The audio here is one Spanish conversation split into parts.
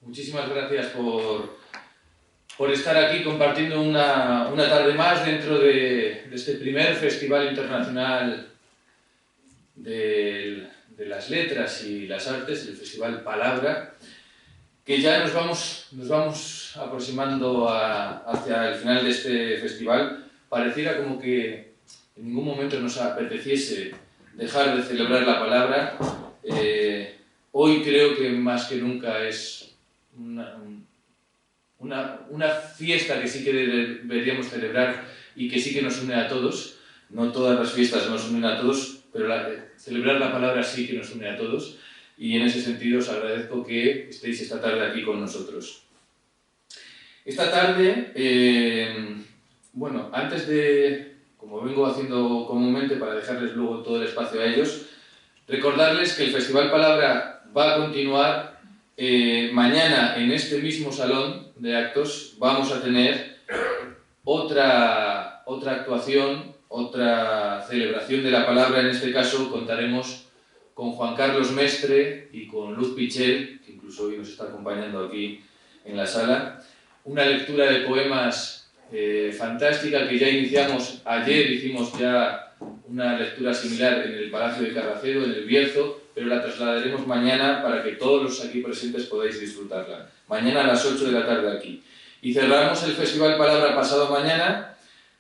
Muchísimas gracias por estar aquí compartiendo una tarde más dentro de este primer Festival Internacional de las Letras y las Artes, el Festival Palabra, que ya nos vamos aproximando hacia el final de este festival. Pareciera como que en ningún momento nos apeteciese dejar de celebrar la palabra. Hoy creo que más que nunca es una fiesta que sí que deberíamos celebrar y que sí que nos une a todos. No todas las fiestas nos unen a todos, pero celebrar la palabra sí que nos une a todos. Y en ese sentido os agradezco que estéis esta tarde aquí con nosotros. Esta tarde, bueno, antes de, como vengo haciendo comúnmente para dejarles luego todo el espacio a ellos, recordarles que el Festival Palabra va a continuar. Mañana en este mismo salón de actos vamos a tener otra actuación, otra celebración de la palabra. En este caso contaremos con Juan Carlos Mestre y con Luz Pichel, que incluso hoy nos está acompañando aquí en la sala. Una lectura de poemas fantástica que ya iniciamos ayer. Hicimos ya una lectura similar en el Palacio de Carracedo, en el Bierzo, pero la trasladaremos mañana para que todos los aquí presentes podáis disfrutarla. Mañana a las 8 de la tarde aquí. Y cerramos el Festival Palabra pasado mañana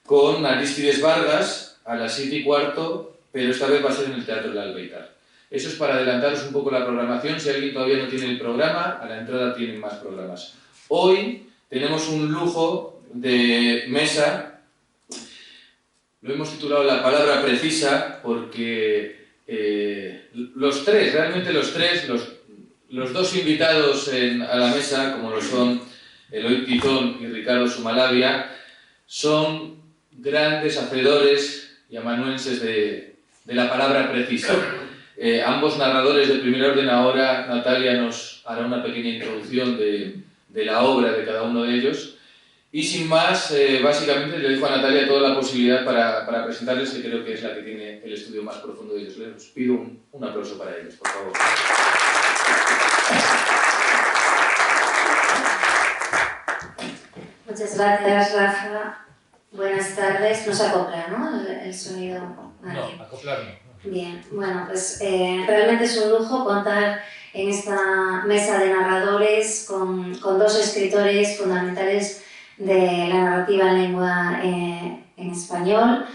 con Arístides Vargas a las 7:15, pero esta vez va a ser en el Teatro del Albéitar. Eso es para adelantaros un poco la programación. Si alguien todavía no tiene el programa, a la entrada tienen más programas. Hoy tenemos un lujo de mesa. Lo hemos titulado La Palabra Precisa porque los tres, los dos invitados a la mesa, como lo son Eloy Tizón y Ricardo Sumalabia, son grandes hacedores y amanuenses de la palabra precisa. Ambos narradores de primer orden. Ahora Natalia nos hará una pequeña introducción de la obra de cada uno de ellos. Y sin más, básicamente le dejo a Natalia toda la posibilidad para presentarles, que creo que es la que tiene el estudio más profundo de ellos. Les pido un aplauso para ellos, por favor. Muchas gracias, Rafa. Buenas tardes. No se acopla, ¿no? El sonido. Vale. No, acoplar no. Bien, bueno, pues realmente es un lujo contar en esta mesa de narradores con dos escritores fundamentales de la narrativa en lengua en español,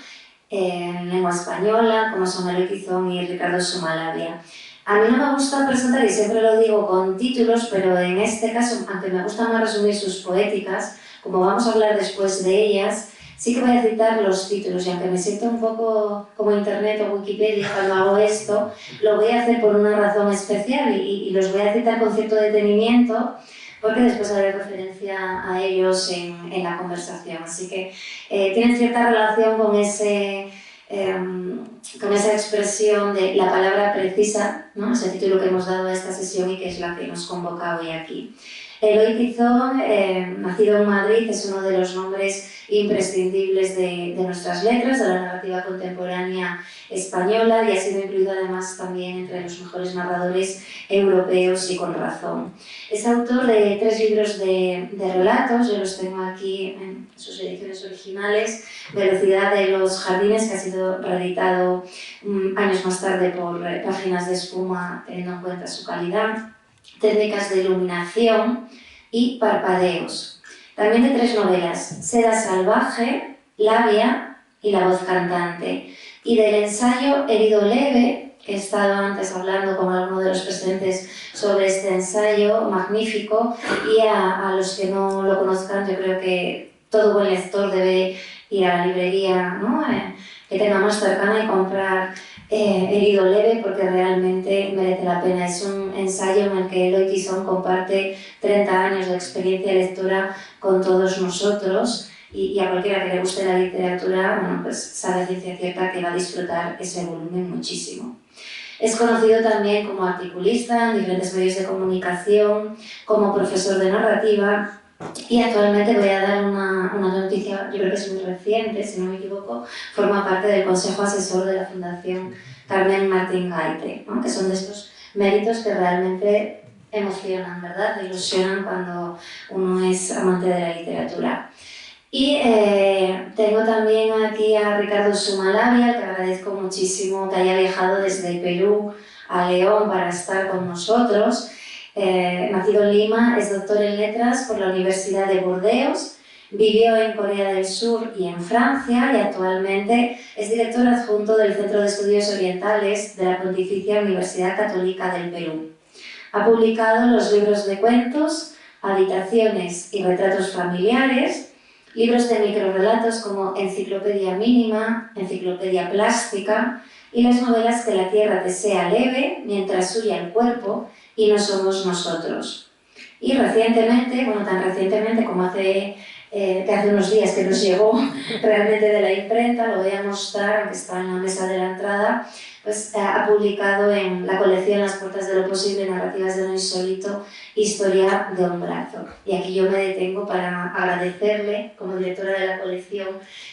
en lengua española, como son Eloy Tizón y Ricardo Sumalabia. A mí no me gusta presentar, y siempre lo digo con títulos, pero en este caso, aunque me gusta más resumir sus poéticas, como vamos a hablar después de ellas, sí que voy a citar los títulos, y aunque me siento un poco como Internet o Wikipedia cuando hago esto, lo voy a hacer por una razón especial y los voy a citar con cierto detenimiento, porque después haré referencia a ellos en la conversación. Así que tienen cierta relación con esa expresión de la palabra precisa, ¿no? Ese título que hemos dado a esta sesión y que es la que nos convoca hoy aquí. Eloy Tizón, nacido en Madrid, es uno de los nombres imprescindibles de nuestras letras, de la narrativa contemporánea española, y ha sido incluido además también entre los mejores narradores europeos, y con razón. Es autor de 3 libros de relatos. Yo los tengo aquí en sus ediciones originales: Velocidad de los Jardines, que ha sido reeditado años más tarde por Páginas de Espuma, teniendo en cuenta su calidad; Técnicas de Iluminación y Parpadeos. También de 3 novelas: Seda Salvaje, Labia y La Voz Cantante. Y del ensayo Herido Leve, que he estado antes hablando con alguno de los presentes sobre este ensayo magnífico, y a los que no lo conozcan, yo creo que todo buen lector debe ir a la librería, ¿no? Que tenga más cercana y comprar Herido Leve, porque realmente merece la pena. Es un ensayo en el que Eloy Tizón comparte 30 años de experiencia lectora con todos nosotros, y a cualquiera que le guste la literatura, bueno, pues sabe a ciencia cierta que va a disfrutar ese volumen muchísimo. Es conocido también como articulista en diferentes medios de comunicación, como profesor de narrativa, y actualmente voy a dar una noticia, yo creo que es muy reciente, si no me equivoco, forma parte del Consejo Asesor de la Fundación Carmen Martín Gaite, ¿no? Que son de estos méritos que realmente emocionan, ¿verdad? Ilusionan cuando uno es amante de la literatura. Y tengo también aquí a Ricardo Sumalabia, que agradezco muchísimo que haya viajado desde Perú a León para estar con nosotros. Nacido en Lima, es doctor en letras por la Universidad de Burdeos, vivió en Corea del Sur y en Francia y actualmente es director adjunto del Centro de Estudios Orientales de la Pontificia Universidad Católica del Perú. Ha publicado los libros de cuentos, Habitaciones y retratos familiares, libros de microrrelatos como Enciclopedia Mínima, Enciclopedia Plástica y las novelas Que la tierra te sea leve mientras huye el cuerpo y no somos nosotros. Y recientemente, bueno, tan recientemente como hace unos días que nos llegó realmente de la imprenta, lo voy a mostrar, aunque está en la mesa de la entrada, pues ha publicado en la colección Las puertas de lo posible, narrativas de lo insólito, Historia de un brazo. Y aquí yo me detengo para agradecerle, como directora de la colección,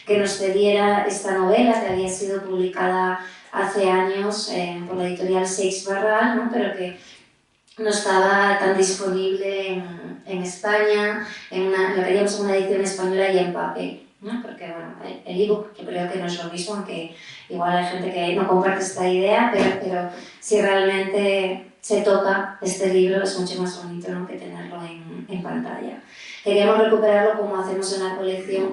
que nos cediera esta novela que había sido publicada hace años por la editorial Seix Barral, ¿no? Pero que no estaba tan disponible en España, lo queríamos en una edición española y en papel, ¿no? Porque bueno, el ebook yo creo que no es lo mismo, aunque igual hay gente que no comparte esta idea, pero si realmente se toca este libro es mucho más bonito, ¿no?, que tenerlo en pantalla. Queríamos recuperarlo como hacemos en la colección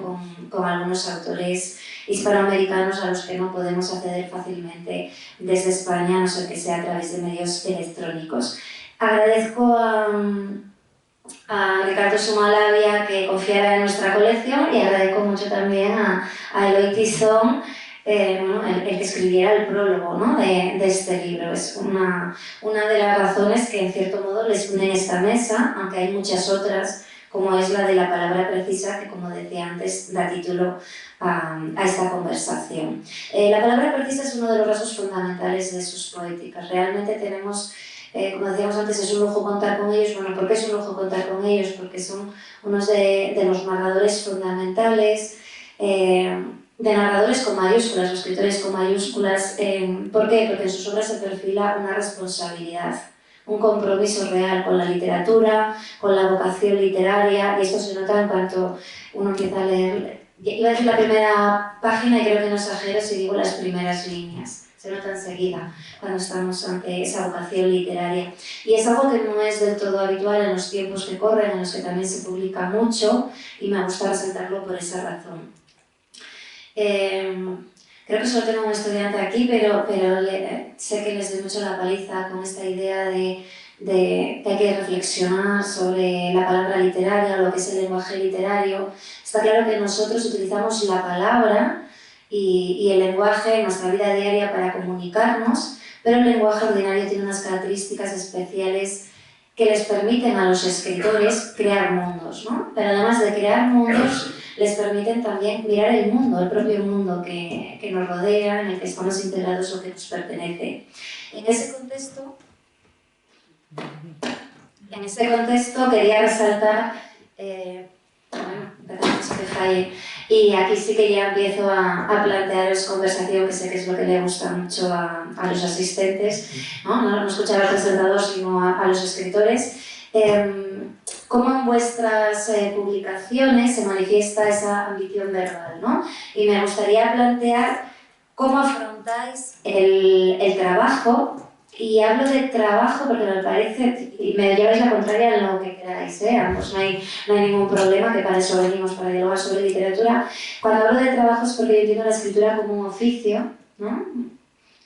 con algunos autores hispanoamericanos a los que no podemos acceder fácilmente desde España, a no ser que sea a través de medios electrónicos. Agradezco a Ricardo Sumalabia que confiara en nuestra colección y agradezco mucho también a Eloy Tizón, el que escribiera el prólogo, ¿no?, de este libro. Es una de las razones que en cierto modo les une esta mesa, aunque hay muchas otras, como es la de la palabra precisa, que como decía antes da título a esta conversación. La palabra precisa es uno de los rasgos fundamentales de sus poéticas. Realmente tenemos, como decíamos antes, es un lujo contar con ellos. Bueno, ¿por qué es un lujo contar con ellos? Porque son unos de los narradores fundamentales, de narradores con mayúsculas, o escritores con mayúsculas. ¿Por qué? Porque en sus obras se perfila una responsabilidad, un compromiso real con la literatura, con la vocación literaria, y esto se nota en cuanto uno empieza a leer. Iba a decir la primera página y creo que no exagero si digo las primeras líneas. Se nota enseguida cuando estamos ante esa vocación literaria. Y es algo que no es del todo habitual en los tiempos que corren, en los que también se publica mucho, y me gusta resaltarlo por esa razón. Creo que solo tengo un estudiante aquí, pero sé que les doy mucho la paliza con esta idea de que hay que reflexionar sobre la palabra literaria, lo que es el lenguaje literario. Está claro que nosotros utilizamos la palabra y el lenguaje en nuestra vida diaria para comunicarnos, pero el lenguaje ordinario tiene unas características especiales que les permiten a los escritores crear mundos, ¿no? Pero además de crear mundos, les permiten también mirar el mundo, el propio mundo que nos rodea, en el que estamos integrados o que nos pertenece. En ese contexto quería resaltar, empezamos que falle, y aquí sí que ya empiezo a plantearos conversación, que sé que es lo que le gusta mucho a los asistentes, no escuchar al presentador, sino a los escritores. Cómo en vuestras publicaciones se manifiesta esa ambición verbal, ¿no? Y me gustaría plantear cómo afrontáis el trabajo. Y hablo de trabajo porque me parece, y me lleváis la contraria en lo que queráis, ambos, no hay ningún problema, que para eso venimos, para dialogar sobre literatura. Cuando hablo de trabajo es porque yo entiendo la escritura como un oficio, ¿no?,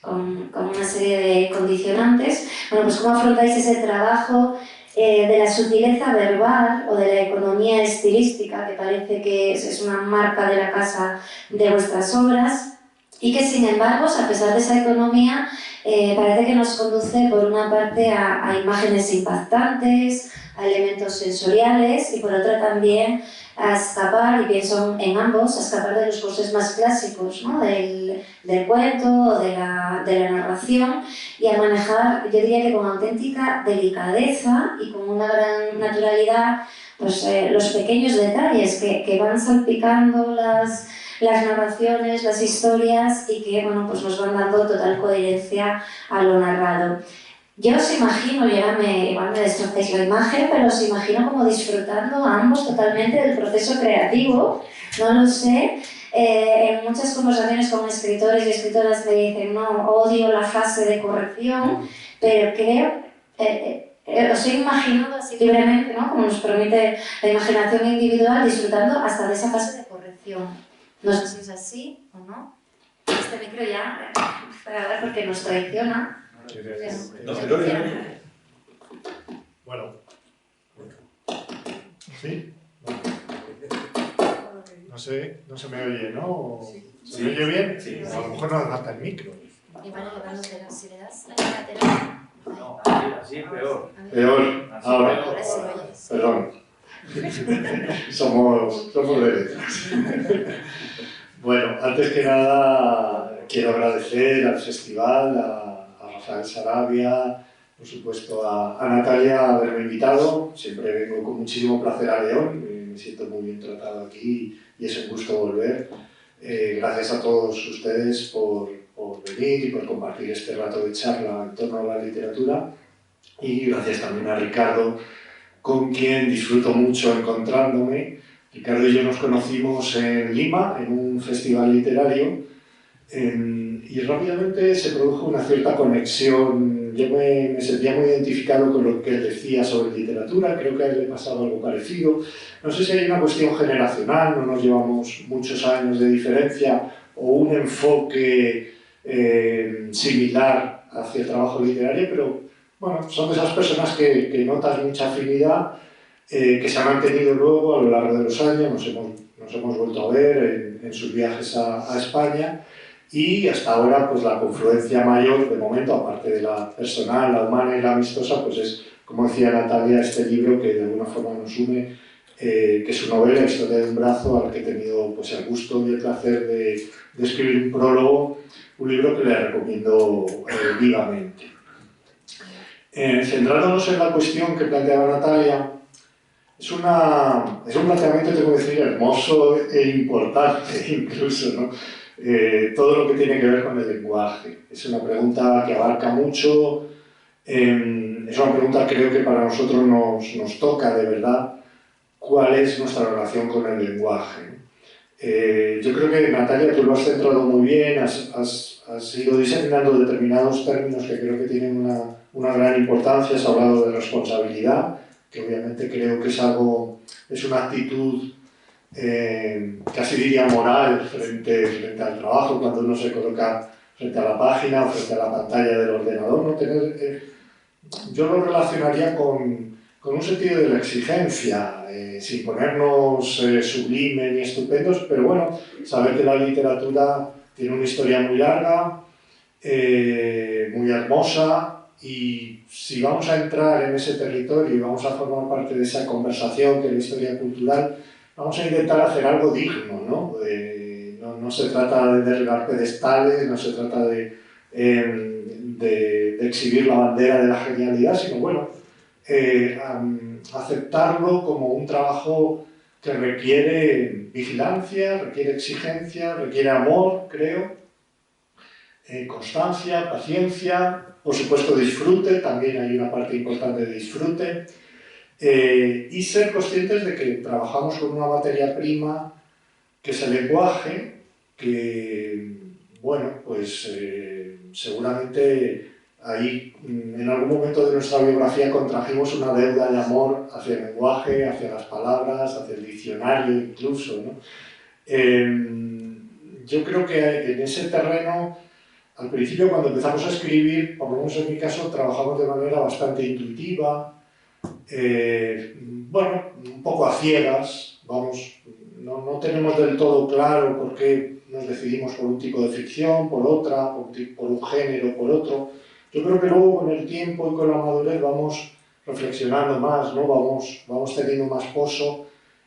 con una serie de condicionantes. Bueno, pues cómo afrontáis ese trabajo de la sutileza verbal o de la economía estilística, que parece que es una marca de la casa de vuestras obras, y que sin embargo, a pesar de esa economía, parece que nos conduce por una parte a imágenes impactantes, a elementos sensoriales, y por otra también a escapar, y pienso en ambos, a escapar de los cursos más clásicos, ¿no?, del cuento o de la narración, y a manejar, yo diría que con auténtica delicadeza y con una gran naturalidad, pues, los pequeños detalles que van salpicando las narraciones, las historias, y que, bueno, pues nos van dando total coherencia a lo narrado. Yo os imagino, igual me destrocéis la imagen, pero os imagino como disfrutando ambos totalmente del proceso creativo, no lo sé. En muchas conversaciones con escritores y escritoras me dicen, no, odio la fase de corrección, pero creo, os he imaginado así libremente, ¿no? Como nos permite la imaginación individual, disfrutando hasta de esa fase de corrección. No sé si es así o no. Este micro ya, para ver, porque nos traiciona. Bueno. ¿Sí? No se me oye, ¿no? ¿Se me oye bien? Sí. A lo mejor no hace falta el micro. Igual si le das la lateral. No, así peor. Peor. Ahora. Perdón. Somos de letras. Bueno, antes que nada quiero agradecer al festival, a Rafael Sarabia, por supuesto a Natalia haberme invitado. Siempre vengo con muchísimo placer a León, me siento muy bien tratado aquí y es un gusto volver. Gracias a todos ustedes por venir y por compartir este rato de charla en torno a la literatura. Y gracias también a Ricardo, con quien disfruto mucho encontrándome. Ricardo y yo nos conocimos en Lima, en un festival literario, y rápidamente se produjo una cierta conexión. Yo me sentía muy identificado con lo que él decía sobre literatura, creo que a él le pasaba algo parecido. No sé si hay una cuestión generacional, no nos llevamos muchos años de diferencia, o un enfoque similar hacia el trabajo literario, pero bueno, son de esas personas que notas mucha afinidad, que se ha mantenido luego a lo largo de los años, nos hemos vuelto a ver en sus viajes a España, y hasta ahora pues la confluencia mayor, de momento, aparte de la personal, la humana y la amistosa, pues es, como decía Natalia, este libro que de alguna forma nos une, que es su novela, Historia de un brazo, al que he tenido pues, el gusto y el placer de escribir un prólogo, un libro que le recomiendo vivamente. Centrándonos en la cuestión que planteaba Natalia, es un planteamiento, tengo que decir, hermoso e importante incluso, ¿no? Todo lo que tiene que ver con el lenguaje. Es una pregunta que abarca mucho, es una pregunta creo que para nosotros nos toca de verdad cuál es nuestra relación con el lenguaje. Yo creo que, Natalia, tú lo has centrado muy bien, has ido diseminando determinados términos que creo que tienen una gran importancia. Has hablado de responsabilidad, que obviamente creo que es una actitud casi diría moral frente al trabajo, cuando uno se coloca frente a la página o frente a la pantalla del ordenador, ¿no? Yo lo relacionaría con un sentido de la exigencia, sin ponernos sublimes ni estupendos, pero bueno, saber que la literatura tiene una historia muy larga, muy hermosa, y si vamos a entrar en ese territorio y vamos a formar parte de esa conversación que es la historia cultural, vamos a intentar hacer algo digno, ¿no? No se trata de derribar pedestales, no se trata de exhibir la bandera de la genialidad, sino, bueno, aceptarlo como un trabajo que requiere vigilancia, requiere exigencia, requiere amor, creo, constancia, paciencia, por supuesto disfrute, también hay una parte importante de disfrute, y ser conscientes de que trabajamos con una materia prima que es el lenguaje, que, bueno, pues seguramente ahí en algún momento de nuestra biografía contrajimos una deuda de amor hacia el lenguaje, hacia las palabras, hacia el diccionario incluso, ¿no? Yo creo que en ese terreno, al principio cuando empezamos a escribir, por lo menos en mi caso, trabajamos de manera bastante intuitiva, bueno, un poco a ciegas, vamos, no tenemos del todo claro por qué nos decidimos por un tipo de ficción, por otra, por un género, por otro. Yo creo que luego con el tiempo y con la madurez vamos reflexionando más, ¿no? Vamos teniendo más poso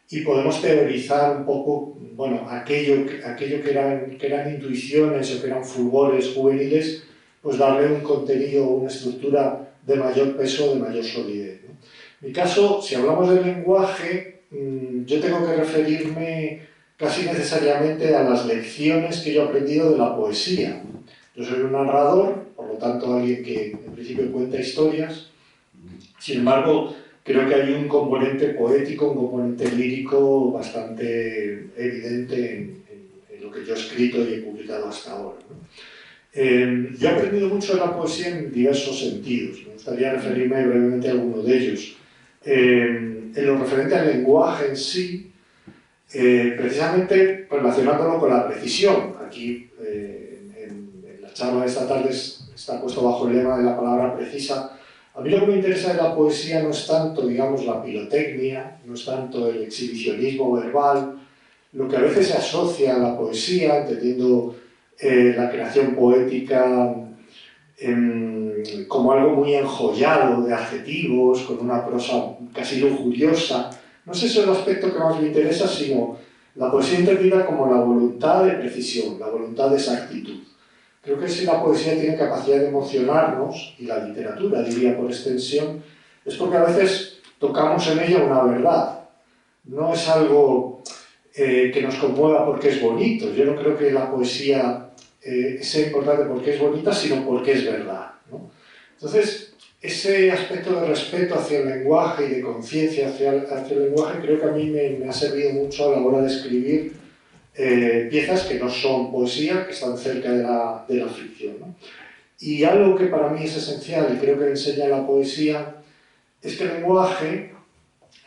y podemos teorizar un poco, bueno, aquello que eran intuiciones o que eran fulgores juveniles, pues darle un contenido, una estructura de mayor peso, de mayor solidez, ¿no? En mi caso, si hablamos del lenguaje, yo tengo que referirme casi necesariamente a las lecciones que yo he aprendido de la poesía. Yo soy un narrador, por lo tanto alguien que en principio cuenta historias. Sin embargo, creo que hay un componente poético, un componente lírico bastante evidente en lo que yo he escrito y he publicado hasta ahora, ¿no? Yo he aprendido mucho de la poesía en diversos sentidos. Me gustaría referirme brevemente a alguno de ellos. En lo referente al lenguaje en sí, precisamente relacionándolo con la precisión. Aquí, en la charla de esta tarde, está puesto bajo el lema de la palabra precisa. A mí lo que me interesa de la poesía no es tanto, digamos, la pirotecnia, no es tanto el exhibicionismo verbal, lo que a veces se asocia a la poesía, entendiendo la creación poética como algo muy enjollado de adjetivos, con una prosa casi lujuriosa. No es eso el aspecto que más me interesa, sino la poesía entendida como la voluntad de precisión, la voluntad de exactitud. Creo que si la poesía tiene capacidad de emocionarnos, y la literatura, diría por extensión, es porque a veces tocamos en ella una verdad. No es algo que nos conmueva porque es bonito. Yo no creo que la poesía sea importante porque es bonita, sino porque es verdad, ¿no? Entonces, ese aspecto de respeto hacia el lenguaje y de conciencia hacia el lenguaje creo que a mí me ha servido mucho a la hora de escribir piezas que no son poesía, que están cerca de la ficción, ¿no? Y algo que para mí es esencial y creo que enseña la poesía es que el lenguaje,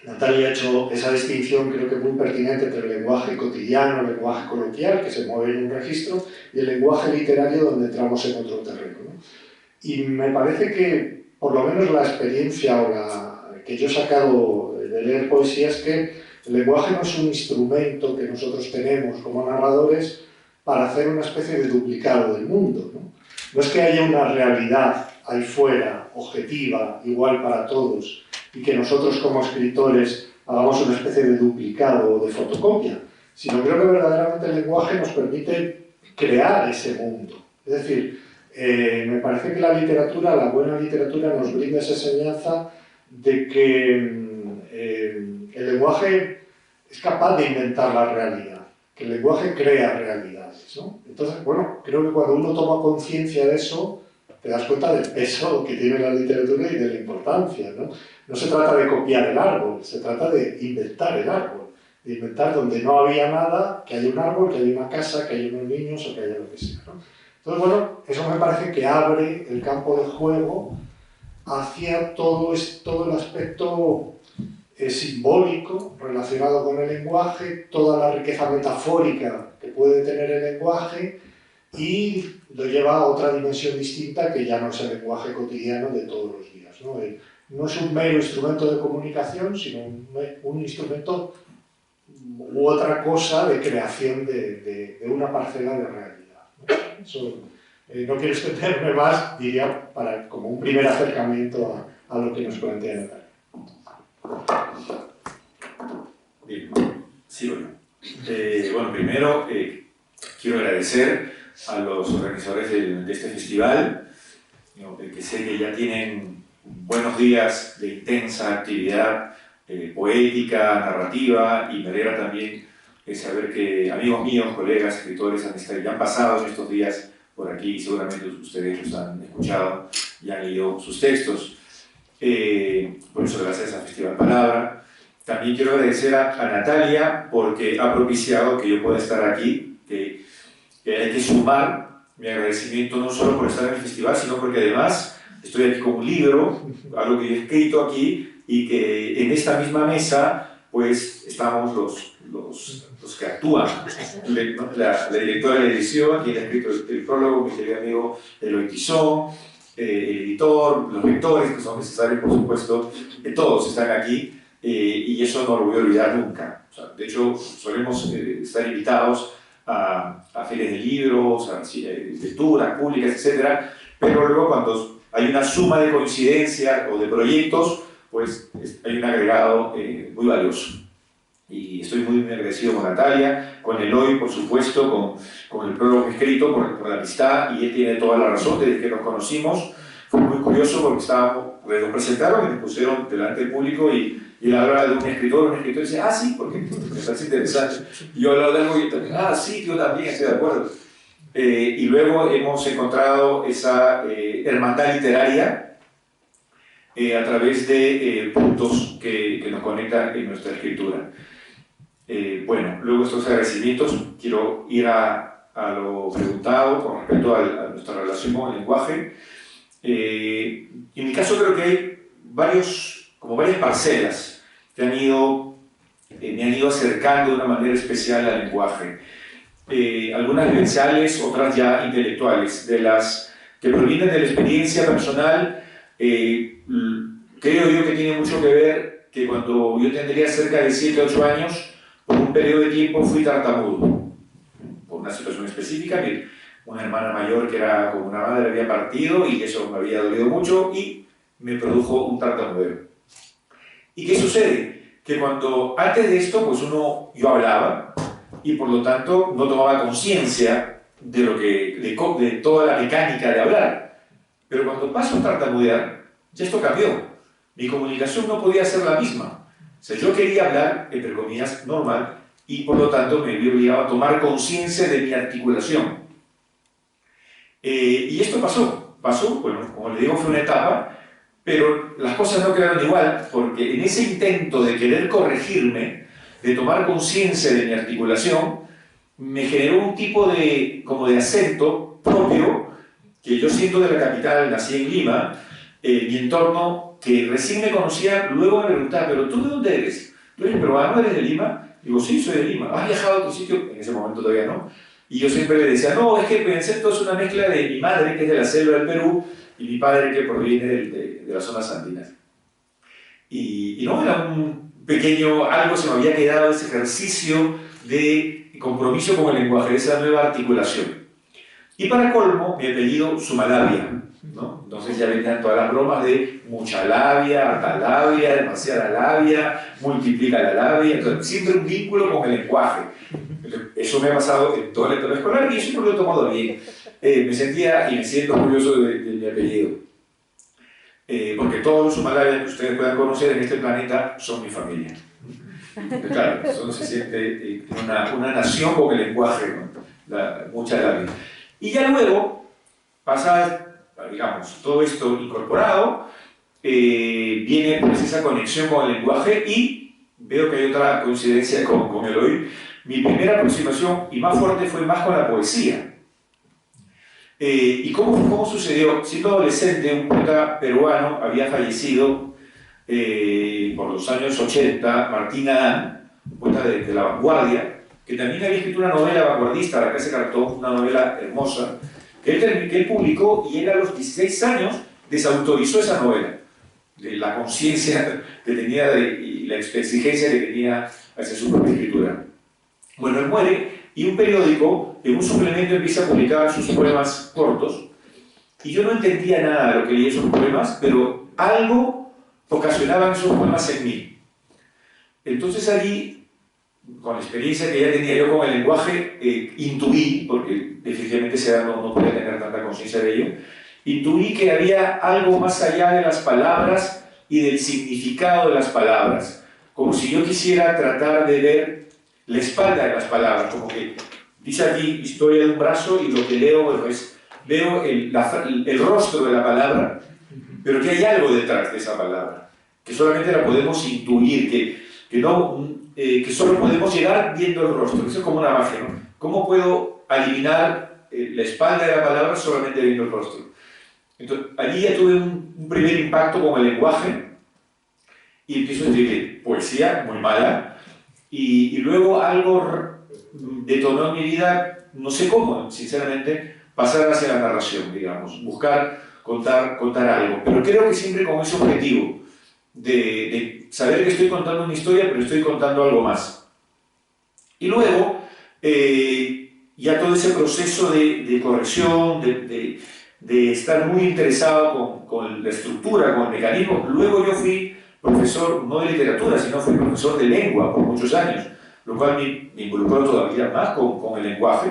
Natalia ha hecho esa distinción creo que muy pertinente entre el lenguaje cotidiano, el lenguaje coloquial, que se mueve en un registro, y el lenguaje literario, donde entramos en otro terreno, ¿no? Y me parece que, por lo menos la experiencia que yo he sacado de leer poesía es que el lenguaje no es un instrumento que nosotros tenemos como narradores para hacer una especie de duplicado del mundo, ¿no? No es que haya una realidad ahí fuera, objetiva, igual para todos, y que nosotros como escritores hagamos una especie de duplicado o de fotocopia, sino creo que verdaderamente el lenguaje nos permite crear ese mundo. Es decir, me parece que la literatura, la buena literatura, nos brinda esa enseñanza de que el lenguaje es capaz de inventar la realidad, que el lenguaje crea realidades, ¿no? Entonces, bueno, creo que cuando uno toma conciencia de eso, te das cuenta del peso que tiene la literatura y de la importancia, ¿no? No se trata de copiar el árbol, se trata de inventar el árbol, de inventar donde no había nada, que haya un árbol, que haya una casa, que haya unos niños o que haya lo que sea, ¿no? Entonces, bueno, eso me parece que abre el campo de juego hacia todo el aspecto simbólico relacionado con el lenguaje, toda la riqueza metafórica que puede tener el lenguaje, y lo lleva a otra dimensión distinta que ya no es el lenguaje cotidiano de todos los días, ¿no? No es un mero instrumento de comunicación, sino un instrumento u otra cosa de creación de una parcela de realidad, ¿no? Eso, no quiero extenderme más, diría, como un primer acercamiento a lo que nos plantea Natalia. Bien, sí, bueno. Bueno, primero quiero agradecer a los organizadores de este festival, que sé que ya tienen buenos días de intensa actividad poética, narrativa, y me alegra también saber que amigos míos, colegas, escritores ya han pasado en estos días por aquí y seguramente ustedes los han escuchado y han leído sus textos. Por eso gracias al Festival Palabra. También quiero agradecer a Natalia porque ha propiciado que yo pueda estar aquí, que hay que sumar mi agradecimiento no solo por estar en el festival, sino porque además estoy aquí con un libro, algo que he escrito aquí, y que en esta misma mesa pues estamos los que actúan, la directora de la edición, quien ha escrito el prólogo, mi querido amigo Eloy Tizón, el editor, los lectores que son necesarios, por supuesto, todos están aquí, y eso no lo voy a olvidar nunca. O sea, de hecho, solemos estar invitados a ferias de libros, a lecturas públicas, etc. Pero luego cuando hay una suma de coincidencias o de proyectos, pues hay un agregado muy valioso. Y estoy muy agradecido con Natalia, con Eloy, por supuesto, con el prólogo escrito, por la amistad, y él tiene toda la razón. Desde que nos conocimos fue muy curioso porque nos presentaron y nos pusieron delante del público, y la hora de un escritor dice, ah, sí, porque me parece interesante. Y yo hablaba de algo y también, ah, sí, yo también estoy de acuerdo. y luego hemos encontrado esa hermandad literaria a través de puntos que nos conectan en nuestra escritura. Bueno, luego de estos agradecimientos, quiero ir a lo preguntado con respecto a nuestra relación con el lenguaje. En mi caso creo que hay varias parcelas que me han ido acercando de una manera especial al lenguaje. Algunas vivenciales, otras ya intelectuales, de las que provienen de la experiencia personal. Creo yo que tiene mucho que ver que cuando yo tendría cerca de 7 o 8 años, por un periodo de tiempo fui tartamudo, por una situación específica. Una hermana mayor que era como una madre había partido y eso me había dolido mucho y me produjo un tartamudeo. ¿Y qué sucede? Que antes de esto, pues yo hablaba y por lo tanto no tomaba conciencia de toda la mecánica de hablar. Pero cuando paso a tartamudear, ya esto cambió. Mi comunicación no podía ser la misma. O sea, yo quería hablar, entre comillas, normal, y por lo tanto me vi obligado a tomar conciencia de mi articulación. Y esto pasó, bueno, como le digo, fue una etapa, pero las cosas no quedaron igual, porque en ese intento de querer corregirme, de tomar conciencia de mi articulación, me generó un tipo como de acento propio, que yo siendo de la capital, nací en Lima, mi entorno, que recién me conocía, luego me preguntaba, ¿pero tú de dónde eres? ¿Tú eres peruano, eres de Lima? Digo, sí, soy de Lima. ¿Has viajado a otro sitio? En ese momento todavía no. Y yo siempre le decía, no, es que Pencepto es una mezcla de mi madre, que es de la selva del Perú, y mi padre, que proviene de las zonas andinas. Y no, era un pequeño, algo se me había quedado, ese ejercicio de compromiso con el lenguaje, de esa nueva articulación. Y para colmo, mi apellido Sumalabia, ¿no? Entonces ya venían todas las bromas de mucha labia, harta labia, demasiada labia, multiplica la labia, entonces siempre un vínculo con el lenguaje. Eso me ha pasado en toda la etapa escolar y eso lo he tomado bien. Me sentía y me siento orgulloso de mi apellido. Porque todos los Sumalabias que ustedes puedan conocer en este planeta son mi familia. Claro, eso se siente una nación con el lenguaje, ¿no? Mucha labia. Y ya luego pasa, digamos, todo esto incorporado, viene pues esa conexión con el lenguaje y veo que hay otra coincidencia con el oír. Mi primera aproximación y más fuerte fue más con la poesía. ¿Y cómo sucedió? Siendo adolescente, un poeta peruano había fallecido por los años 80, Martín Adán, un poeta de la vanguardia, que también había escrito una novela vanguardista, La Casa de Cartón, una novela hermosa, que él publicó y él a los 16 años desautorizó esa novela, de la conciencia que tenía y la exigencia que tenía hacia su propia escritura. Bueno, él muere y un periódico, en un suplemento, empieza a publicar sus poemas cortos y yo no entendía nada de lo que leía esos poemas, pero algo ocasionaban esos poemas en mí. Entonces allí, con la experiencia que ya tenía yo con el lenguaje, intuí, porque definitivamente esa edad no podía tener tanta conciencia de ello, intuí que había algo más allá de las palabras y del significado de las palabras, como si yo quisiera tratar de ver la espalda de las palabras, como que dice aquí historia de un brazo y lo que leo, bueno, veo el rostro de la palabra, pero que hay algo detrás de esa palabra, que solamente la podemos intuir, que solo podemos llegar viendo el rostro. Eso es como una magia, ¿no? ¿Cómo puedo adivinar la espalda de la palabra solamente viendo el rostro? Entonces, allí ya tuve un primer impacto con el lenguaje y empiezo a escribir poesía muy mala y luego algo detonó en mi vida, no sé cómo, sinceramente, pasar hacia la narración, digamos, buscar contar algo, pero creo que siempre con ese objetivo de saber que estoy contando una historia, pero estoy contando algo más. Y luego, ya todo ese proceso de corrección, de estar muy interesado con la estructura, con el mecanismo. Luego yo fui profesor, no de literatura, sino fui profesor de lengua por muchos años, lo cual me involucró todavía más con el lenguaje.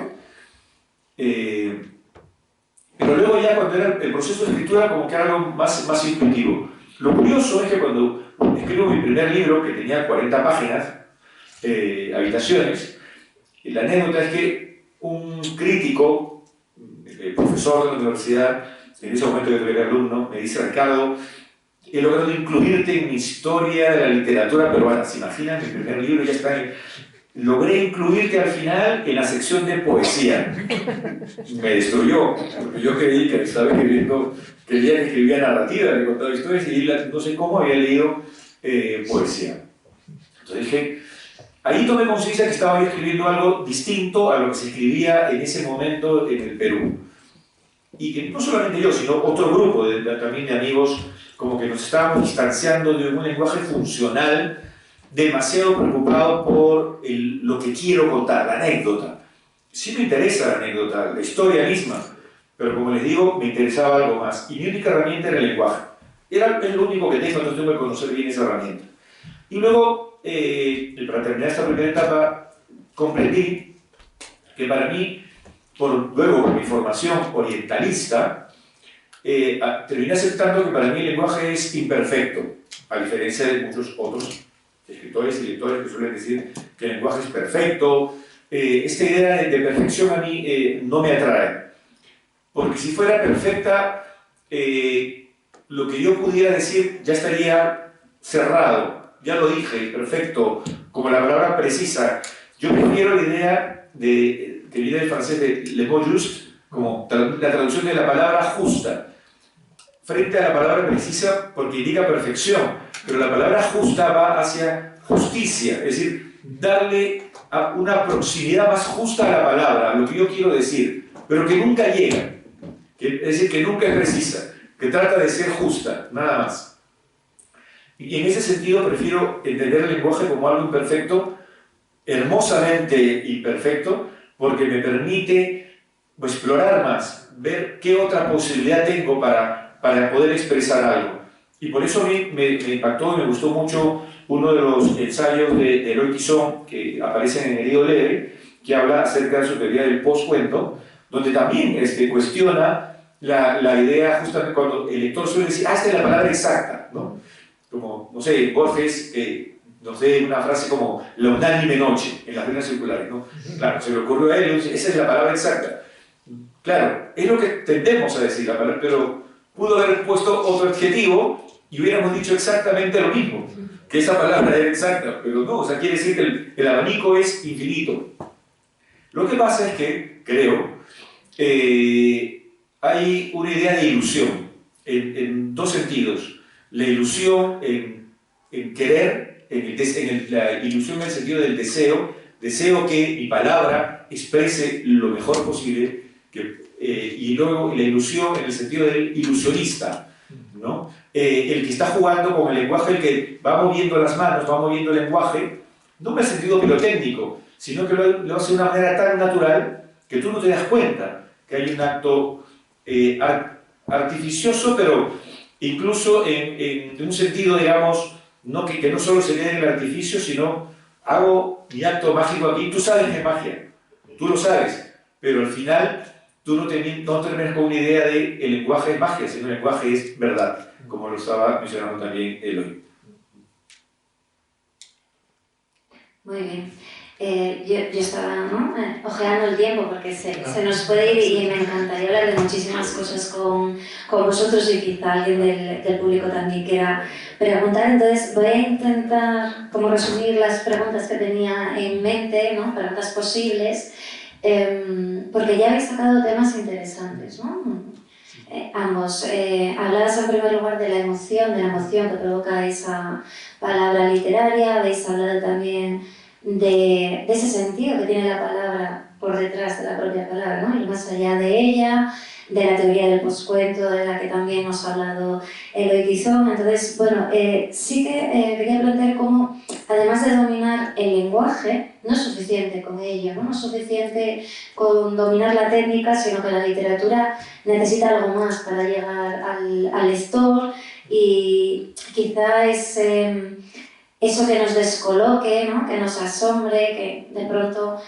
Pero luego ya cuando era el proceso de escritura como que era algo más intuitivo. Lo curioso es que cuando escribo mi primer libro, que tenía 40 páginas, Habitaciones, la anécdota es que un crítico profesor de la universidad, en ese momento yo era alumno, me dice: Ricardo, he logrado incluirte en mi historia de la literatura peruana. ¿Se imaginan? Mi primer libro ya está en... Logré incluirte al final en la sección de poesía. Me destruyó, porque yo creí que estaba escribiendo, quería que escribía narrativa, que contaba historias, y no sé cómo había leído poesía. Entonces dije, ahí tomé conciencia que estaba yo escribiendo algo distinto a lo que se escribía en ese momento en el Perú. Y que no solamente yo, sino otro grupo también de amigos, como que nos estábamos distanciando de un lenguaje funcional, demasiado preocupado por lo que quiero contar, la anécdota. Sí me interesa la anécdota, la historia misma, pero como les digo, me interesaba algo más. Y mi única herramienta era el lenguaje. Es lo único que tengo, entonces tengo que conocer bien esa herramienta. Y luego, para terminar esta primera etapa, comprendí que para mí, luego por mi formación orientalista, terminé aceptando que para mí el lenguaje es imperfecto, a diferencia de muchos otros escritores y lectores que suelen decir que el lenguaje es perfecto. Esta idea de perfección a mí no me atrae, porque si fuera perfecta, lo que yo pudiera decir ya estaría cerrado, ya lo dije, perfecto, como la palabra precisa. Yo prefiero la idea que viene del francés de le mot juste, como la traducción de la palabra justa, frente a la palabra precisa, porque indica perfección, pero la palabra justa va hacia justicia, es decir, darle una proximidad más justa a la palabra, a lo que yo quiero decir, pero que nunca llega, es decir, que nunca es precisa, que trata de ser justa, nada más. Y en ese sentido prefiero entender el lenguaje como algo imperfecto, hermosamente imperfecto, porque me permite explorar más, ver qué otra posibilidad tengo para poder expresar algo. Y por eso a mí me impactó y me gustó mucho uno de los ensayos de Eloy Tizón, que aparecen en Herido Leve, que habla acerca de su teoría del postcuento, donde también cuestiona la idea, justamente cuando el lector suele decir, esta es la palabra exacta, ¿no? Como, no sé, Borges, nos dé una frase como la unánime noche en las líneas circulares, ¿no? Claro, se le ocurrió a él, esa es la palabra exacta. Claro, es lo que tendemos a decir, la palabra, pero pudo haber puesto otro adjetivo y hubiéramos dicho exactamente lo mismo, que esa palabra era exacta, pero no, o sea, quiere decir que el abanico es infinito. Lo que pasa es que, creo, hay una idea de ilusión, en dos sentidos. La ilusión en querer, la ilusión en el sentido del deseo que mi palabra exprese lo mejor posible, y luego la ilusión en el sentido del ilusionista, ¿no? El que está jugando con el lenguaje, el que va moviendo las manos, va moviendo el lenguaje, no en el sentido pirotécnico, sino que lo hace de una manera tan natural que tú no te das cuenta que hay un acto artificioso, pero incluso en un sentido, digamos, que no solo se quede en el artificio, sino hago mi acto mágico aquí. Tú sabes que es magia, tú lo sabes, pero al final tú no terminas con una idea de el lenguaje es magia, sino el lenguaje es verdad, como lo estaba mencionando también Eloy. Muy bien. Yo estaba, ¿no?, ojeando el tiempo porque se nos puede ir y me encantaría hablar de muchísimas cosas con vosotros y quizá alguien del público también quiera preguntar. Entonces voy a intentar como resumir las preguntas que tenía en mente, ¿no?, preguntas posibles, porque ya habéis sacado temas interesantes, ¿no? Ambos. Hablabas en primer lugar de la emoción que provoca esa palabra literaria, habéis hablado también de ese sentido que tiene la palabra por detrás de la propia palabra, ¿no?, y más allá de ella, de la teoría del poscuento, de la que también nos ha hablado Eloy Tizón. Entonces, bueno, sí que quería plantear cómo, además de dominar el lenguaje, no es suficiente con ello, ¿no? No es suficiente con dominar la técnica, sino que la literatura necesita algo más para llegar al lector, y quizá es eso que nos descoloque, ¿no?, que nos asombre, que de pronto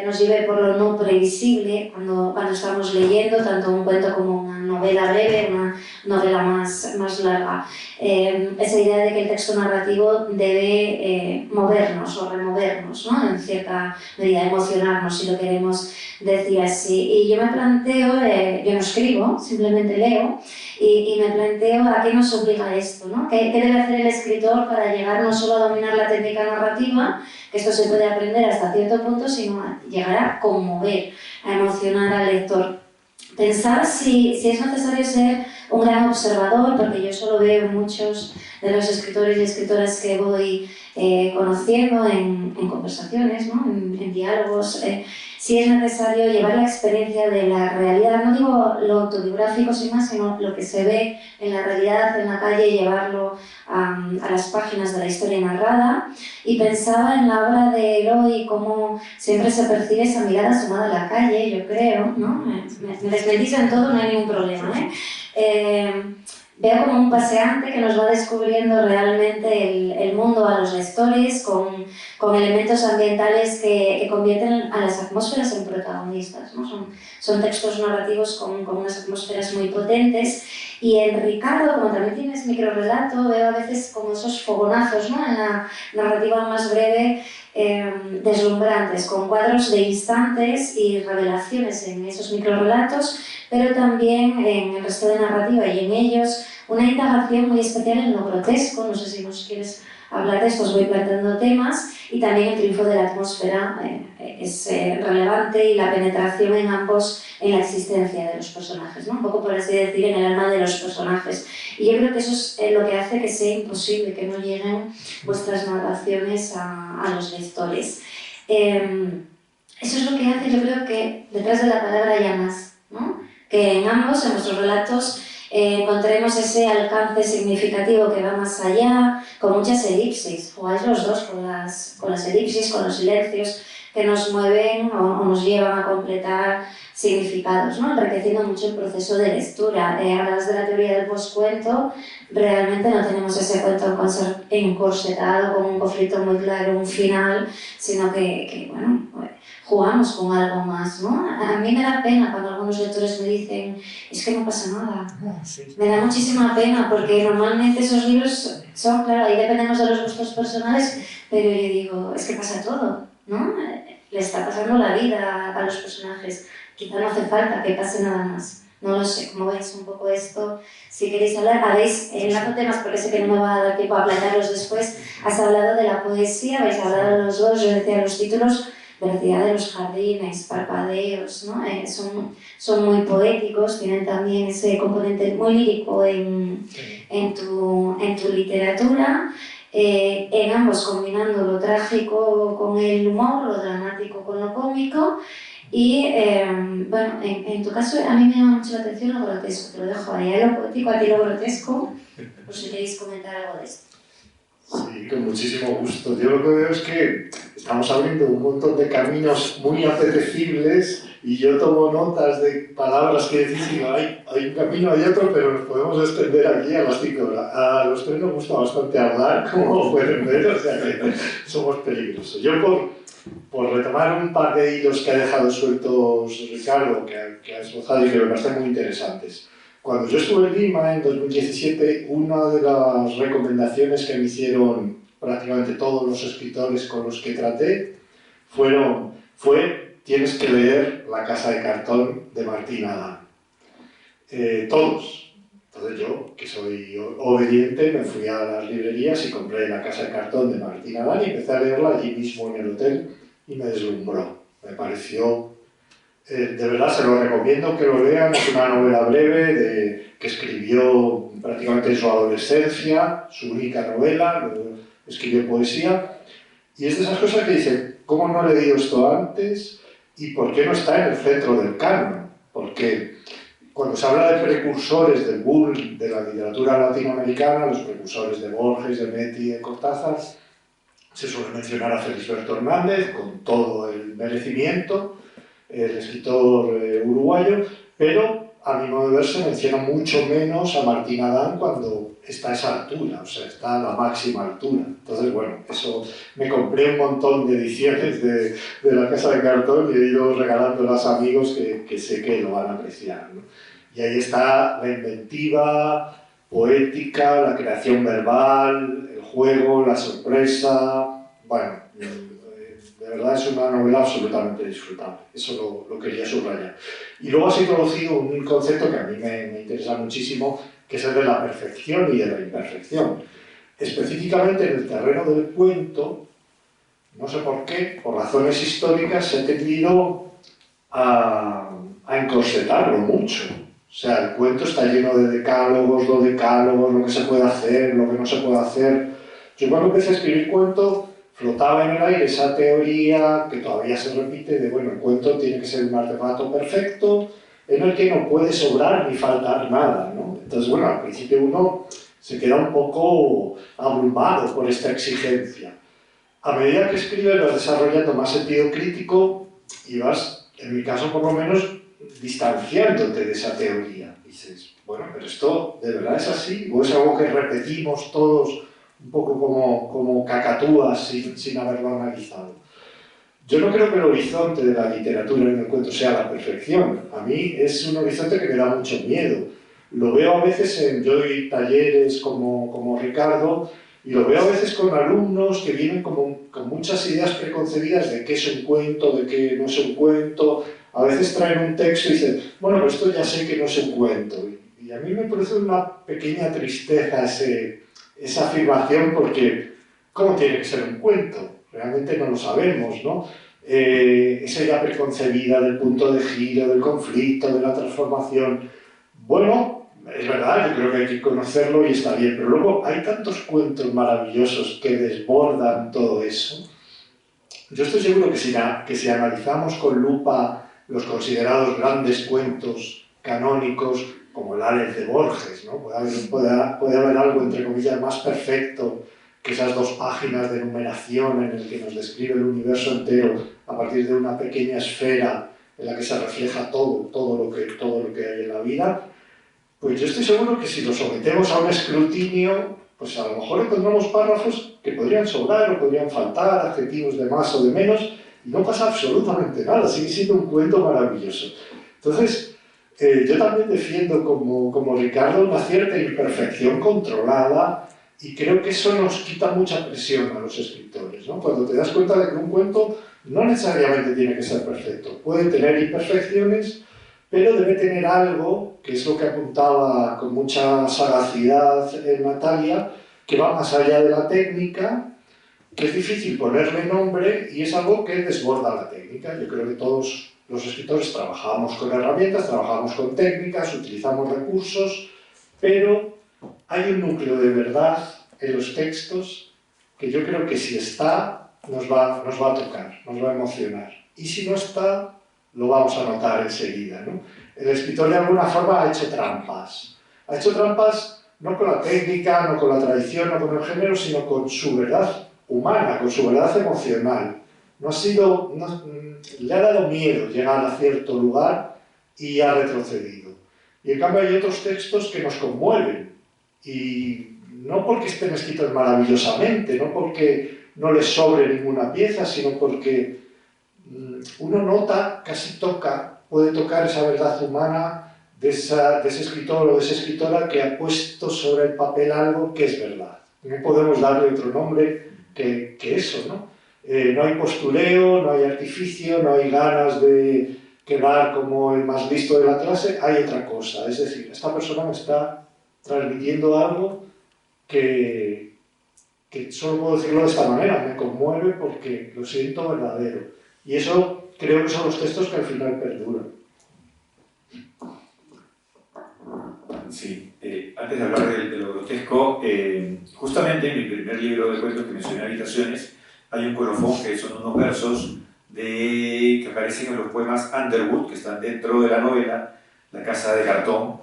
nos lleve por lo no previsible cuando estamos leyendo tanto un cuento como una novela breve, una novela más larga. Esa idea de que el texto narrativo debe movernos o removernos, ¿no? En cierta medida, emocionarnos, si lo queremos decir así. Y yo me planteo, yo no escribo, simplemente leo, y me planteo a qué nos obliga esto, ¿no? ¿Qué debe hacer el escritor para llegar no solo a dominar la técnica narrativa, que esto se puede aprender hasta cierto punto, sino a llegar a conmover, a emocionar al lector? Pensar si es necesario ser un gran observador, porque yo solo veo muchos de los escritores y escritoras que voy conociendo en conversaciones, ¿no? en diálogos, si es necesario llevar la experiencia de la realidad, no digo lo autobiográfico sin más, sino lo que se ve en la realidad, en la calle, llevarlo a las páginas de la historia narrada. Y pensaba en la obra de Eloy, cómo siempre se percibe esa mirada asomada a la calle, yo creo, ¿no? Me desmentís en todo, no hay ningún problema, veo como un paseante que nos va descubriendo realmente el mundo a los lectores con elementos ambientales que convierten a las atmósferas en protagonistas, ¿no? Son textos narrativos con unas atmósferas muy potentes. Y en Ricardo, como también tienes microrrelato, veo a veces como esos fogonazos, ¿no? En la narrativa más breve, deslumbrantes, con cuadros de instantes y revelaciones en esos microrrelatos, pero también en el resto de narrativa y en ellos una indagación muy especial en lo grotesco. No sé si nos quieres hablar de esto, os voy planteando temas, y también el triunfo de la atmósfera es relevante, y la penetración en ambos en la existencia de los personajes, ¿no? Un poco por así decir, en el alma de los personajes. Y yo creo que eso es lo que hace que sea imposible que no lleguen vuestras narraciones a los lectores. Eso es lo que hace, yo creo, que detrás de la palabra haya más, ¿no? Que en ambos, en vuestros relatos, encontremos ese alcance significativo que va más allá, con muchas elipsis. Jugáis los dos con las elipsis, con los silencios que nos mueven o nos llevan a completar significados, ¿no? Enriqueciendo mucho el proceso de lectura. Hablas de la teoría del poscuento, realmente no tenemos ese cuento encorsetado con un conflicto muy claro, un final, sino que bueno, jugamos con algo más, ¿no? A mí me da pena cuando algunos lectores me dicen es que no pasa nada. Me da muchísima pena, porque normalmente esos libros son, claro, ahí dependemos de los gustos personales, pero yo digo, es que pasa todo, ¿no? Le está pasando la vida a los personajes. Quizá no hace falta que pase nada más. No lo sé, ¿cómo veis un poco esto? Si queréis hablar, habéis, enlazo temas porque sé que no me va a dar tiempo a plantearlos después. Has hablado de la poesía, habéis hablado de los dos, yo decía los títulos, Velocidad de los jardines, Parpadeos, ¿no? Son muy poéticos, tienen también ese componente muy lírico en tu literatura, en ambos combinando lo trágico con el humor, lo dramático con lo cómico. Y bueno, en tu caso a mí me llama mucho la atención lo grotesco, te lo dejo ahí, a lo poético, a ti lo grotesco, por si queréis comentar algo de esto. Sí, con muchísimo gusto. Yo lo que veo es que estamos abriendo un montón de caminos muy apetecibles, y yo tomo notas de palabras que decís y digo, hay un camino, hay otro, pero nos podemos extender aquí a las 5 horas. A los tres nos gusta bastante hablar, como pueden ver, o sea que somos peligrosos. Yo por retomar un par de hilos que ha dejado sueltos Ricardo, que ha esbozado y que me parecen muy interesantes. Cuando yo estuve en Lima en 2017, una de las recomendaciones que me hicieron prácticamente todos los escritores con los que traté fue tienes que leer La casa de cartón de Martín Adán. Todos. Entonces yo, que soy obediente, me fui a las librerías y compré La casa de cartón de Martín Adán y empecé a leerla allí mismo en el hotel, y me deslumbró. Me pareció... de verdad se lo recomiendo que lo lean. Es una novela breve que escribió prácticamente en su adolescencia, su única novela, escribió poesía, y es de esas cosas que dicen, ¿cómo no he leído esto antes? ¿Y por qué no está en el centro del canon? Porque cuando se habla de precursores del boom de la literatura latinoamericana, los precursores de Borges, de Metti, de Cortázar, se suele mencionar a Felisberto Hernández, con todo el merecimiento, el escritor uruguayo, pero a mi modo de ver, se menciona mucho menos a Martín Adán cuando está a esa altura, o sea, está a la máxima altura. Entonces, bueno, eso, me compré un montón de ediciones de La Casa de Cartón y he ido regalándolas a amigos que sé que lo van a apreciar, ¿no? Y ahí está la inventiva, poética, la creación verbal, el juego, la sorpresa. Bueno, de verdad es una novela absolutamente disfrutable, eso lo quería subrayar. Y luego has introducido un concepto que a mí me interesa muchísimo, que es el de la perfección y de la imperfección. Específicamente en el terreno del cuento, no sé por qué, por razones históricas, he tendido a encorsetarlo mucho. O sea, el cuento está lleno de decálogos, dodecálogos, lo que se puede hacer, lo que no se puede hacer. Yo cuando empecé a escribir cuento, flotaba en el aire esa teoría que todavía se repite de, bueno, el cuento tiene que ser un artefacto perfecto en el que no puede sobrar ni faltar nada, ¿no? Entonces, bueno, al principio uno se queda un poco abrumado por esta exigencia. A medida que escribes vas desarrollando más sentido crítico y vas, en mi caso por lo menos, distanciándote de esa teoría. Dices, bueno, pero esto ¿de verdad es así? ¿O es algo que repetimos todos un poco como cacatúas sin haberlo analizado? Yo no creo que el horizonte de la literatura en el cuento sea la perfección. A mí es un horizonte que me da mucho miedo. Lo veo a veces yo doy talleres como Ricardo, y lo veo a veces con alumnos que vienen con muchas ideas preconcebidas de qué es un cuento, de qué no es un cuento. A veces traen un texto y dicen, bueno, pues esto ya sé que no es un cuento. Y a mí me produce una pequeña tristeza esa afirmación, porque ¿cómo tiene que ser un cuento? Realmente no lo sabemos, ¿no? Esa idea preconcebida del punto de giro, del conflicto, de la transformación. Bueno, es verdad, yo creo que hay que conocerlo y está bien, pero luego hay tantos cuentos maravillosos que desbordan todo eso. Yo estoy seguro que si analizamos con lupa los considerados grandes cuentos canónicos, como el Hades de Borges, ¿no? Puede haber algo, entre comillas, más perfecto que esas 2 páginas de numeración en el que nos describe el universo entero a partir de una pequeña esfera en la que se refleja todo lo que hay en la vida. Pues yo estoy seguro que si lo sometemos a un escrutinio, pues a lo mejor encontramos párrafos que podrían sobrar o podrían faltar, adjetivos de más o de menos, y no pasa absolutamente nada, sigue siendo un cuento maravilloso. Entonces, yo también defiendo, como Ricardo, una cierta imperfección controlada, y creo que eso nos quita mucha presión a los escritores, ¿no? Cuando te das cuenta de que un cuento no necesariamente tiene que ser perfecto, puede tener imperfecciones, pero debe tener algo, que es lo que apuntaba con mucha sagacidad Natalia, que va más allá de la técnica, que es difícil ponerle nombre y es algo que desborda la técnica. Yo creo que todos los escritores trabajamos con herramientas, trabajamos con técnicas, utilizamos recursos, pero hay un núcleo de verdad en los textos que yo creo que si está, nos va a tocar, nos va a emocionar. Y si no está, lo vamos a notar enseguida, ¿no? El escritor de alguna forma ha hecho trampas. Ha hecho trampas no con la técnica, no con la tradición, no con el género, sino con su verdad humana, con su verdad emocional. Le ha dado miedo llegar a cierto lugar y ha retrocedido. Y en cambio hay otros textos que nos conmueven. Y no porque estén escritos maravillosamente, no porque no les sobre ninguna pieza, sino porque uno nota, casi puede tocar esa verdad humana de ese escritor o de esa escritora que ha puesto sobre el papel algo que es verdad. No podemos darle otro nombre que eso, ¿no? No hay postureo, no hay artificio, no hay ganas de quedar como el más listo de la clase, hay otra cosa. Es decir, esta persona me está transmitiendo algo que solo puedo decirlo de esta manera, me conmueve porque lo siento verdadero. Y eso creo que son los textos que al final perduran. Sí, antes de hablar de lo grotesco, justamente en mi primer libro de cuentos que mencioné, Habitaciones, hay un colofón que son unos versos que aparecen en los poemas Underwood, que están dentro de la novela La Casa de Cartón,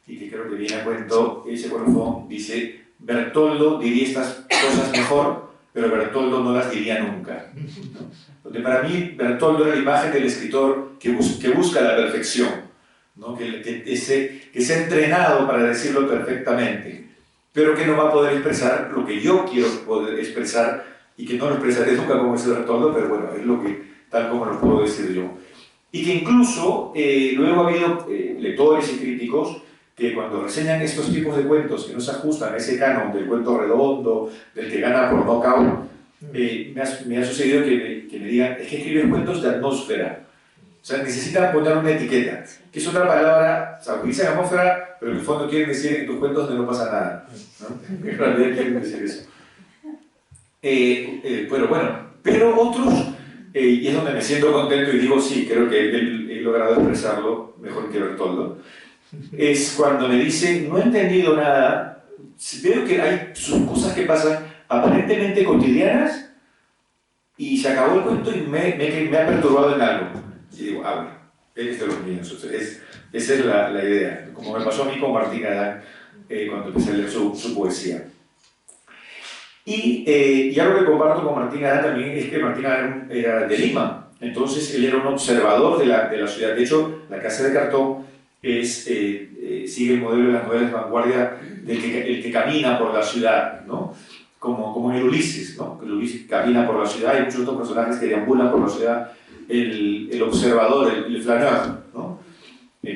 y que creo que viene a cuento. Ese colofón dice: Bertoldo diría estas cosas mejor, pero Bertoldo no las diría nunca. Donde para mí Bertoldo era la imagen del escritor que busca la perfección, ¿no? Que se ha entrenado para decirlo perfectamente, pero que no va a poder expresar lo que yo quiero poder expresar y que no lo expresaré nunca como ese Bertoldo, pero bueno, es lo que, tal como lo puedo decir yo. Y que incluso luego ha habido lectores y críticos que cuando reseñan estos tipos de cuentos que no se ajustan a ese canon del cuento redondo, del que gana por nocaut, me ha sucedido que me digan, es que escribes cuentos de atmósfera. O sea, necesitan poner una etiqueta, que es otra palabra, o sea, utilizan atmósfera, pero en el fondo quieren decir en tus cuentos donde no pasa nada, ¿no? En realidad quieren decir eso. Pero otros, y es donde me siento contento y digo, sí, creo que he logrado expresarlo mejor que Bertoldo, es cuando me dicen, no he entendido nada, veo que hay cosas que pasan aparentemente cotidianas y se acabó el cuento y me ha perturbado en algo. Y digo, bueno, es de los míos. O sea, esa es la idea, como me pasó a mí con Martín Adán cuando empecé a leer su poesía. Y algo que comparto con Martín Adán también es que Martín Adán era de Lima, entonces él era un observador de la ciudad. De hecho, La Casa de Cartón sigue el modelo de las novelas de vanguardia del que camina por la ciudad, ¿no? Como en Ulises, ¿no? Ulises camina por la ciudad y muchos otros personajes que deambulan por la ciudad, el observador, el flaneur, ¿no?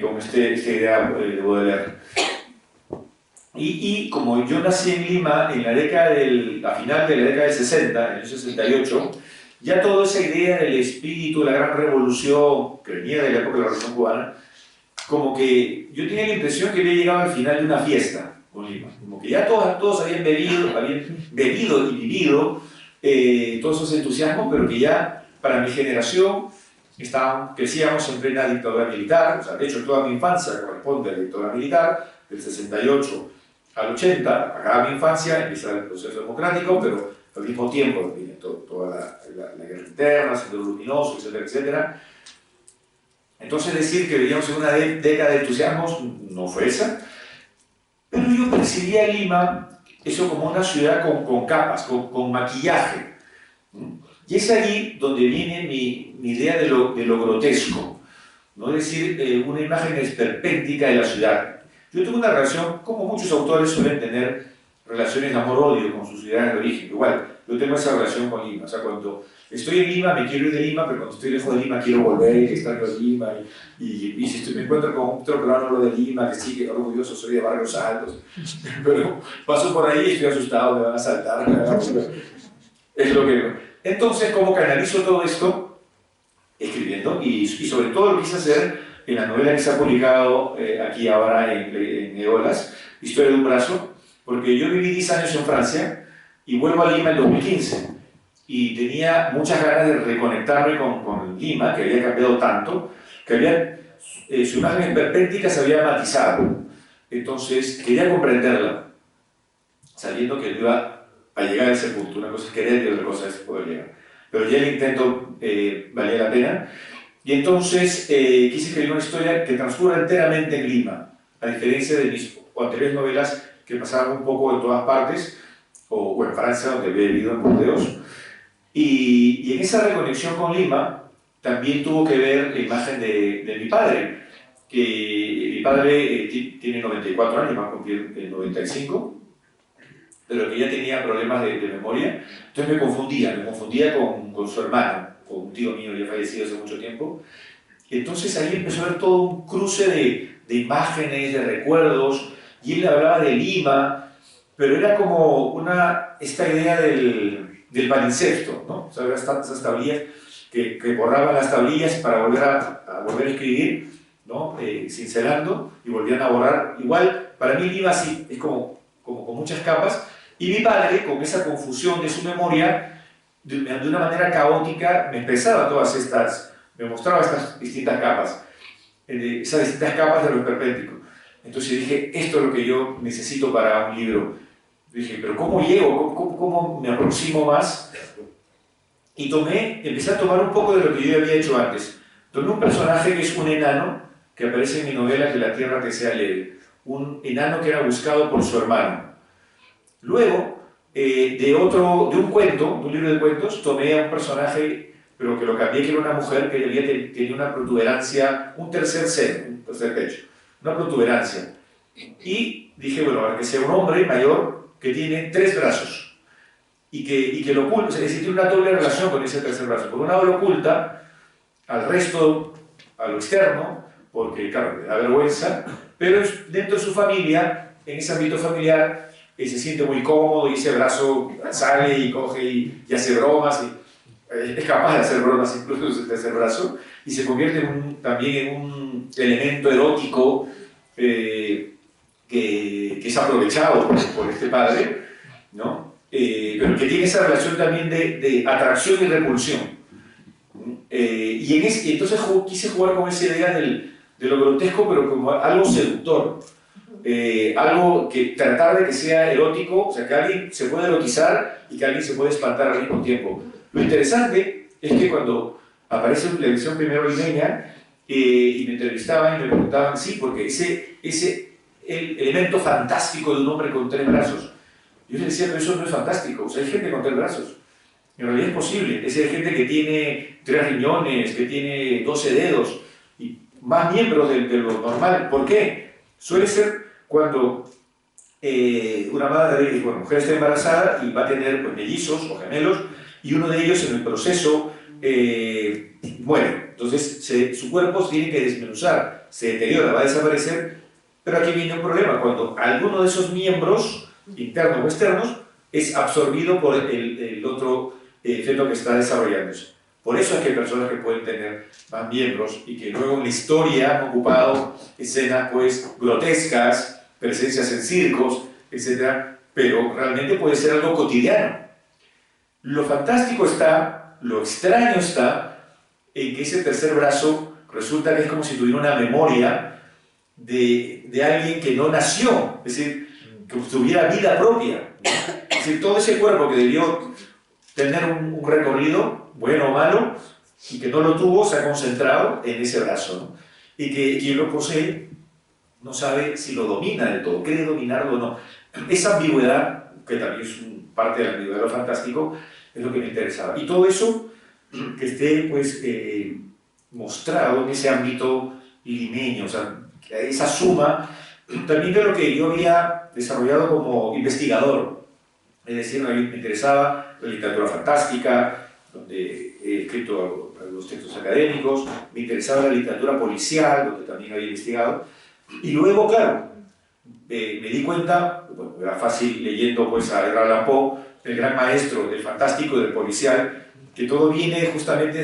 Con esta idea de Baudelaire. Y como yo nací en Lima a final de la década del 60, en el 68, ya toda esa idea del espíritu, la gran revolución que venía de la época de la Revolución Cubana, como que yo tenía la impresión que había llegado al final de una fiesta con Lima, como que ya todos habían bebido y vivido todos esos entusiasmos, pero que ya para mi generación crecíamos en plena dictadura militar. O sea, de hecho toda mi infancia corresponde a la dictadura militar, del 68 al 80, acaba mi infancia, empieza el proceso democrático, pero al mismo tiempo viene toda la guerra interna, Sendero Luminoso, etcétera, etcétera. Entonces decir que vivíamos en una década de entusiasmos no fue esa, pero yo percibía Lima eso como una ciudad con capas, con maquillaje. Y es allí donde viene mi idea de lo grotesco, ¿no? Es decir, una imagen esperpéntica de la ciudad. Yo tengo una relación, como muchos autores suelen tener relaciones de amor-odio con sus ciudades de origen. Igual, yo tengo esa relación con Lima. O sea, cuando estoy en Lima me quiero ir de Lima, pero cuando estoy lejos de Lima quiero volver y estar en Lima. Y si me encuentro con otro peruano de Lima, que sí, que orgulloso soy de Barrios Altos, pero paso por ahí y estoy asustado, me van a asaltar. Es lo que... Entonces, ¿cómo canalizo todo esto? Escribiendo, y sobre todo lo quise hacer en la novela que se ha publicado aquí ahora en Eolas, Historia de un brazo, porque yo viví 10 años en Francia y vuelvo a Lima en 2015 y tenía muchas ganas de reconectarme con Lima, que había cambiado tanto, que su imagen esperpéntica se había matizado. Entonces quería comprenderla, sabiendo que no iba a llegar a ese punto. Una cosa es querer y otra cosa es poder llegar. Pero ya el intento valía la pena. Y entonces quise escribir una historia que transcurra enteramente en Lima, a diferencia de mis anteriores novelas que pasaban un poco en todas partes, o en Francia, donde había vivido en Burdeos. Y en esa reconexión con Lima también tuvo que ver la imagen de mi padre, que mi padre tiene 94 años, va a cumplir 95, pero que ya tenía problemas de memoria. Entonces me confundía con su hermano, con un tío mío ya fallecido hace mucho tiempo. Entonces ahí empezó a haber todo un cruce de imágenes, de recuerdos, y él hablaba de Lima, pero era como esta idea del palimpsesto, ¿no? O sea, esas tablillas que borraban las tablillas para volver a escribir, ¿no? Cincelando, y volvían a borrar. Igual, para mí Lima sí, es como con muchas capas, y mi padre, con esa confusión de su memoria, de una manera caótica, me mostraba estas distintas capas, esas distintas capas de lo esperpéntico. Entonces dije, esto es lo que yo necesito para un libro. Dije, pero ¿cómo llego? ¿Cómo me aproximo más? Y empecé a tomar un poco de lo que yo había hecho antes. Tomé un personaje que es un enano, que aparece en mi novela Que la tierra te sea leve. Un enano que era buscado por su hermano. Luego, de un libro de cuentos, tomé a un personaje, pero que lo cambié, que era una mujer que tenía una protuberancia, un tercer ser, tercer pecho, una protuberancia. Y dije, bueno, para que sea un hombre mayor que tiene 3 brazos y que lo oculta, es decir, tiene una doble relación con ese tercer brazo. Por un lado lo oculta al resto, a lo externo, porque claro, le da vergüenza, pero dentro de su familia, en ese ámbito familiar, se siente muy cómodo y ese brazo sale y coge y hace bromas, y es capaz de hacer bromas incluso desde el tercer brazo, y se convierte también en un elemento erótico que es aprovechado por este padre, ¿no? Pero que tiene esa relación también de atracción y repulsión. Y entonces quise jugar con esa idea de lo grotesco, pero como algo seductor. Algo que tratar de que sea erótico, o sea, que alguien se pueda erotizar y que alguien se pueda espantar al mismo tiempo. Lo interesante es que cuando aparece en televisión primero limeña y me entrevistaban y me preguntaban, sí, porque el elemento fantástico de un hombre con 3 brazos, yo les decía, pero eso no es fantástico, o sea, hay gente con 3 brazos. En realidad es posible, es decir, hay gente que tiene 3 riñones, que tiene 12 dedos y más miembros de lo normal. ¿Por qué? Suele ser cuando una madre, bueno, mujer está embarazada y va a tener pues, mellizos o gemelos, y uno de ellos en el proceso muere. Entonces su cuerpo se tiene que desmenuzar, se deteriora, va a desaparecer, pero aquí viene un problema, cuando alguno de esos miembros, internos o externos, es absorbido por el otro feto que está desarrollándose. Por eso es que hay personas que pueden tener más miembros y que luego en la historia han ocupado escenas pues grotescas, presencias en circos, etc. Pero realmente puede ser algo cotidiano. Lo fantástico está, lo extraño está, en que ese tercer brazo resulta que es como si tuviera una memoria de alguien que no nació, es decir, que tuviera vida propia. Es decir, todo ese cuerpo que debió tener un recorrido, bueno o malo, y que no lo tuvo, se ha concentrado en ese brazo, ¿no? Y que quien lo posee no sabe si lo domina del todo, cree dominarlo o no. Esa ambigüedad, que también es parte de la ambigüedad de lo fantástico, es lo que me interesaba. Y todo eso que esté pues, mostrado en ese ámbito limeño, o sea, esa suma, también de lo que yo había desarrollado como investigador. Es decir, me interesaba la literatura fantástica, donde he escrito algunos textos académicos, me interesaba la literatura policial, donde también había investigado, y luego, claro, me di cuenta, bueno, era fácil leyendo pues, a Edgar Allan Poe, el gran maestro del fantástico y del policial, que todo viene justamente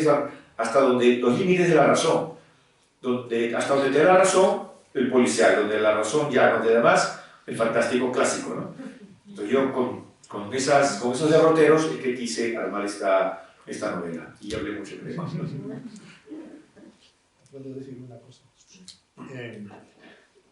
hasta donde los límites de la razón, hasta donde te da la razón, el policial, donde la razón ya no te da más, el fantástico clásico, ¿no? Entonces yo con esos derroteros es que quise armar esta novela, y hablé mucho de eso. ¿Puedo decir una cosa?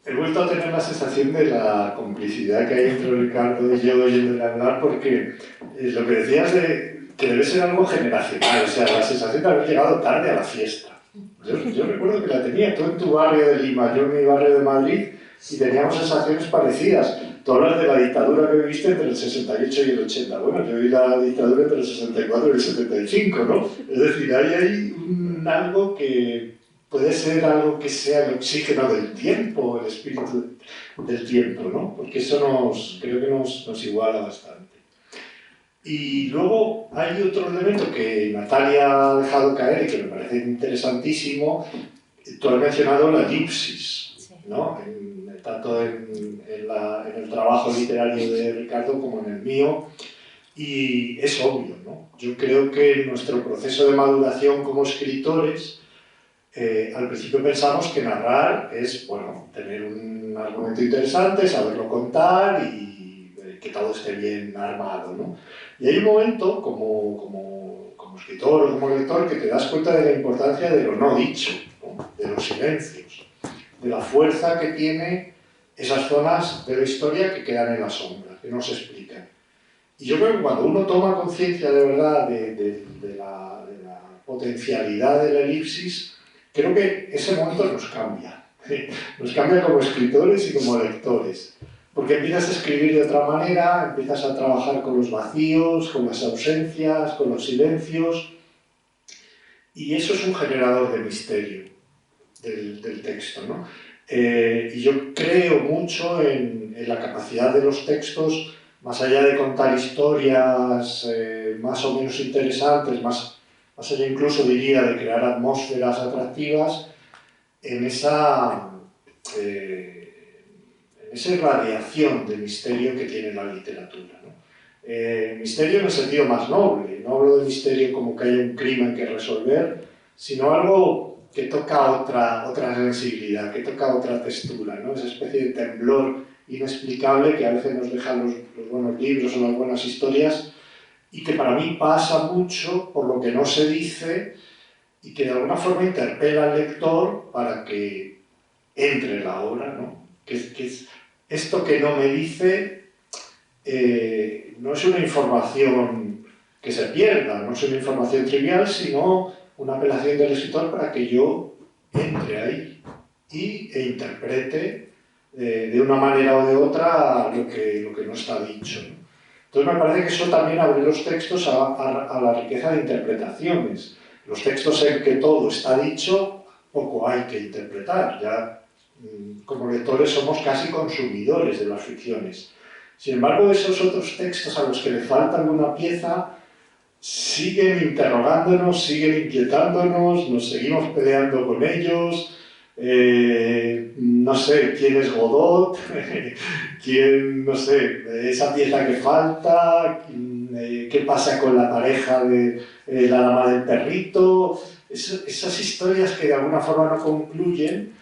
He vuelto a tener la sensación de la complicidad que hay entre Ricardo y yo oyéndole hablar, porque lo que decías de que debe ser algo generacional, o sea, la sensación de haber llegado tarde a la fiesta. Yo recuerdo que la tenía tú en tu barrio de Lima, yo en mi barrio de Madrid, y teníamos sensaciones parecidas. Tú hablas de la dictadura que viviste entre el 68 y el 80. Bueno, yo viví la dictadura entre el 64 y el 75, ¿no? Es decir, hay algo que puede ser algo que sea el oxígeno del tiempo, el espíritu del tiempo, ¿no? Porque eso creo que nos iguala bastante. Y luego hay otro elemento que Natalia ha dejado caer y que me parece interesantísimo. Tú has mencionado la elipsis, ¿no? Tanto en el trabajo literario de Ricardo como en el mío, y es obvio, ¿no? Yo creo que en nuestro proceso de maduración como escritores, al principio pensamos que narrar es, bueno, tener un argumento interesante, saberlo contar y que todo esté bien armado, ¿no? Y hay un momento, como escritor o como lector, que te das cuenta de la importancia de lo no dicho, ¿no? De los silencios, de la fuerza que tiene esas zonas de la historia que quedan en la sombra, que no se explican. Y yo creo que cuando uno toma conciencia de verdad de la potencialidad de la elipsis, creo que ese momento nos cambia. Nos cambia como escritores y como lectores. Porque empiezas a escribir de otra manera, empiezas a trabajar con los vacíos, con las ausencias, con los silencios. Y eso es un generador de misterio del texto, ¿no? Y yo creo mucho en la capacidad de los textos, más allá de contar historias más o menos interesantes, más allá incluso diría de crear atmósferas atractivas, en esa radiación de misterio que tiene la literatura, ¿no? Misterio en el sentido más noble, no hablo de misterio como que haya un crimen que resolver, sino algo que toca otra sensibilidad, que toca otra textura, ¿no? Esa especie de temblor inexplicable que a veces nos dejan los buenos libros o las buenas historias, y que para mí pasa mucho por lo que no se dice y que de alguna forma interpela al lector para que entre en la obra, ¿no? Que es esto que no me dice no es una información que se pierda, no es una información trivial, sino una apelación del escritor para que yo entre ahí e interprete de una manera o de otra lo que no está dicho, ¿no? Entonces me parece que eso también abre los textos a la riqueza de interpretaciones. Los textos en que todo está dicho, poco hay que interpretar. Ya como lectores somos casi consumidores de las ficciones. Sin embargo, esos otros textos a los que le falta alguna pieza siguen interrogándonos, siguen inquietándonos, nos seguimos peleando con ellos. No sé, quién es Godot, quién, no sé, esa pieza que falta, qué pasa con la pareja de la dama del perrito, esas historias que de alguna forma no concluyen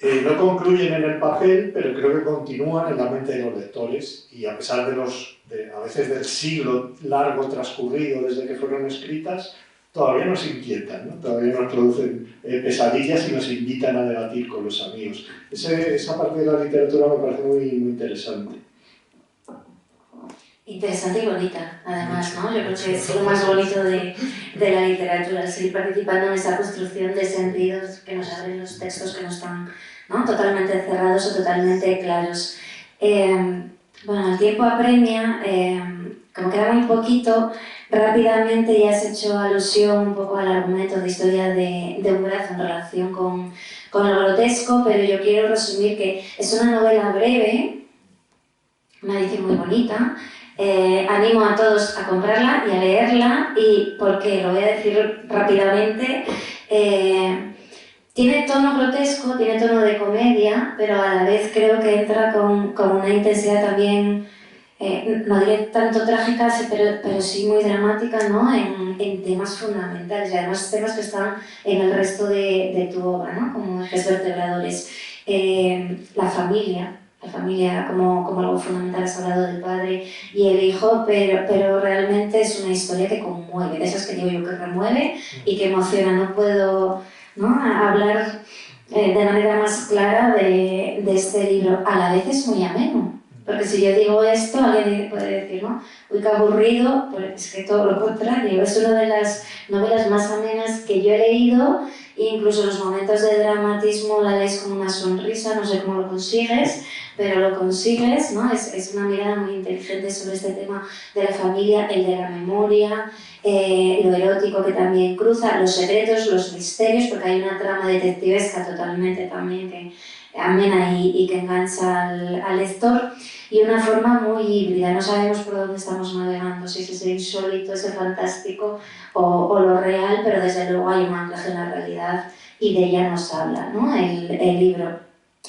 en el papel, pero creo que continúan en la mente de los lectores, y a pesar a veces del siglo largo transcurrido desde que fueron escritas, todavía nos inquietan, ¿no? Todavía nos producen pesadillas y nos invitan a debatir con los amigos. Esa parte de la literatura me parece muy, muy interesante. Interesante y bonita, además, ¿no? Yo creo que es lo más bonito de la literatura, seguir participando en esa construcción de sentidos que nos abren los textos que no están, ¿no?, totalmente cerrados o totalmente claros. Bueno, el tiempo apremia, como queda muy poquito, rápidamente ya has hecho alusión un poco al argumento de historia de un brazo en relación con lo grotesco, pero yo quiero resumir que es una novela breve, una edición muy bonita. Animo a todos a comprarla y a leerla, y porque lo voy a decir rápidamente, tiene tono grotesco, tiene tono de comedia, pero a la vez creo que entra con una intensidad también, no diré tanto trágica, pero sí muy dramática, ¿no?, en temas fundamentales, y además temas que están en el resto de tu obra, ¿no?, como ejes vertebradores. La familia como algo fundamental, has hablado del padre y el hijo, pero realmente es una historia que conmueve, de esas que digo yo que remueve y que emociona. No puedo, ¿no?, hablar de manera más clara de este libro. A la vez es muy ameno, porque si yo digo esto, alguien puede decir, ¿no?, uy, qué aburrido, pues es que todo lo contrario, es una de las novelas más amenas que yo he leído. Incluso los momentos de dramatismo la lees con una sonrisa, no sé cómo lo consigues, pero lo consigues, ¿no? Es una mirada muy inteligente sobre este tema de la familia, el de la memoria, lo erótico que también cruza, los secretos, los misterios, porque hay una trama detectivesca totalmente también que amena y que engancha al lector, y una forma muy híbrida. No sabemos por dónde estamos navegando, si es ese insólito, ese fantástico o lo real, pero desde luego hay un anclaje en la realidad y de ella nos habla, ¿no?, el libro.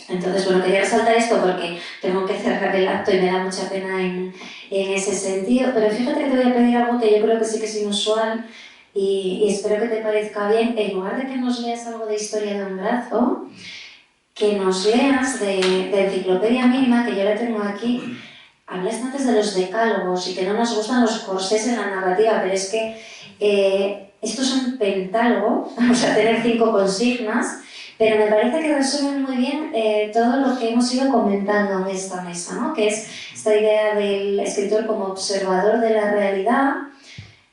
Entonces, bueno, quería resaltar esto porque tengo que cerrar el acto y me da mucha pena en ese sentido, pero fíjate que te voy a pedir algo que yo creo que sí que es inusual y espero que te parezca bien. En lugar de que nos leas algo de Historia de un brazo, que nos leas de Enciclopedia Mínima, que yo la tengo aquí. Hablaste antes de los decálogos y que no nos gustan los corsés en la narrativa, pero es que esto es un pentálogo, vamos a tener 5 consignas, pero me parece que resumen muy bien todo lo que hemos ido comentando en esta mesa, ¿no?, que es esta idea del escritor como observador de la realidad,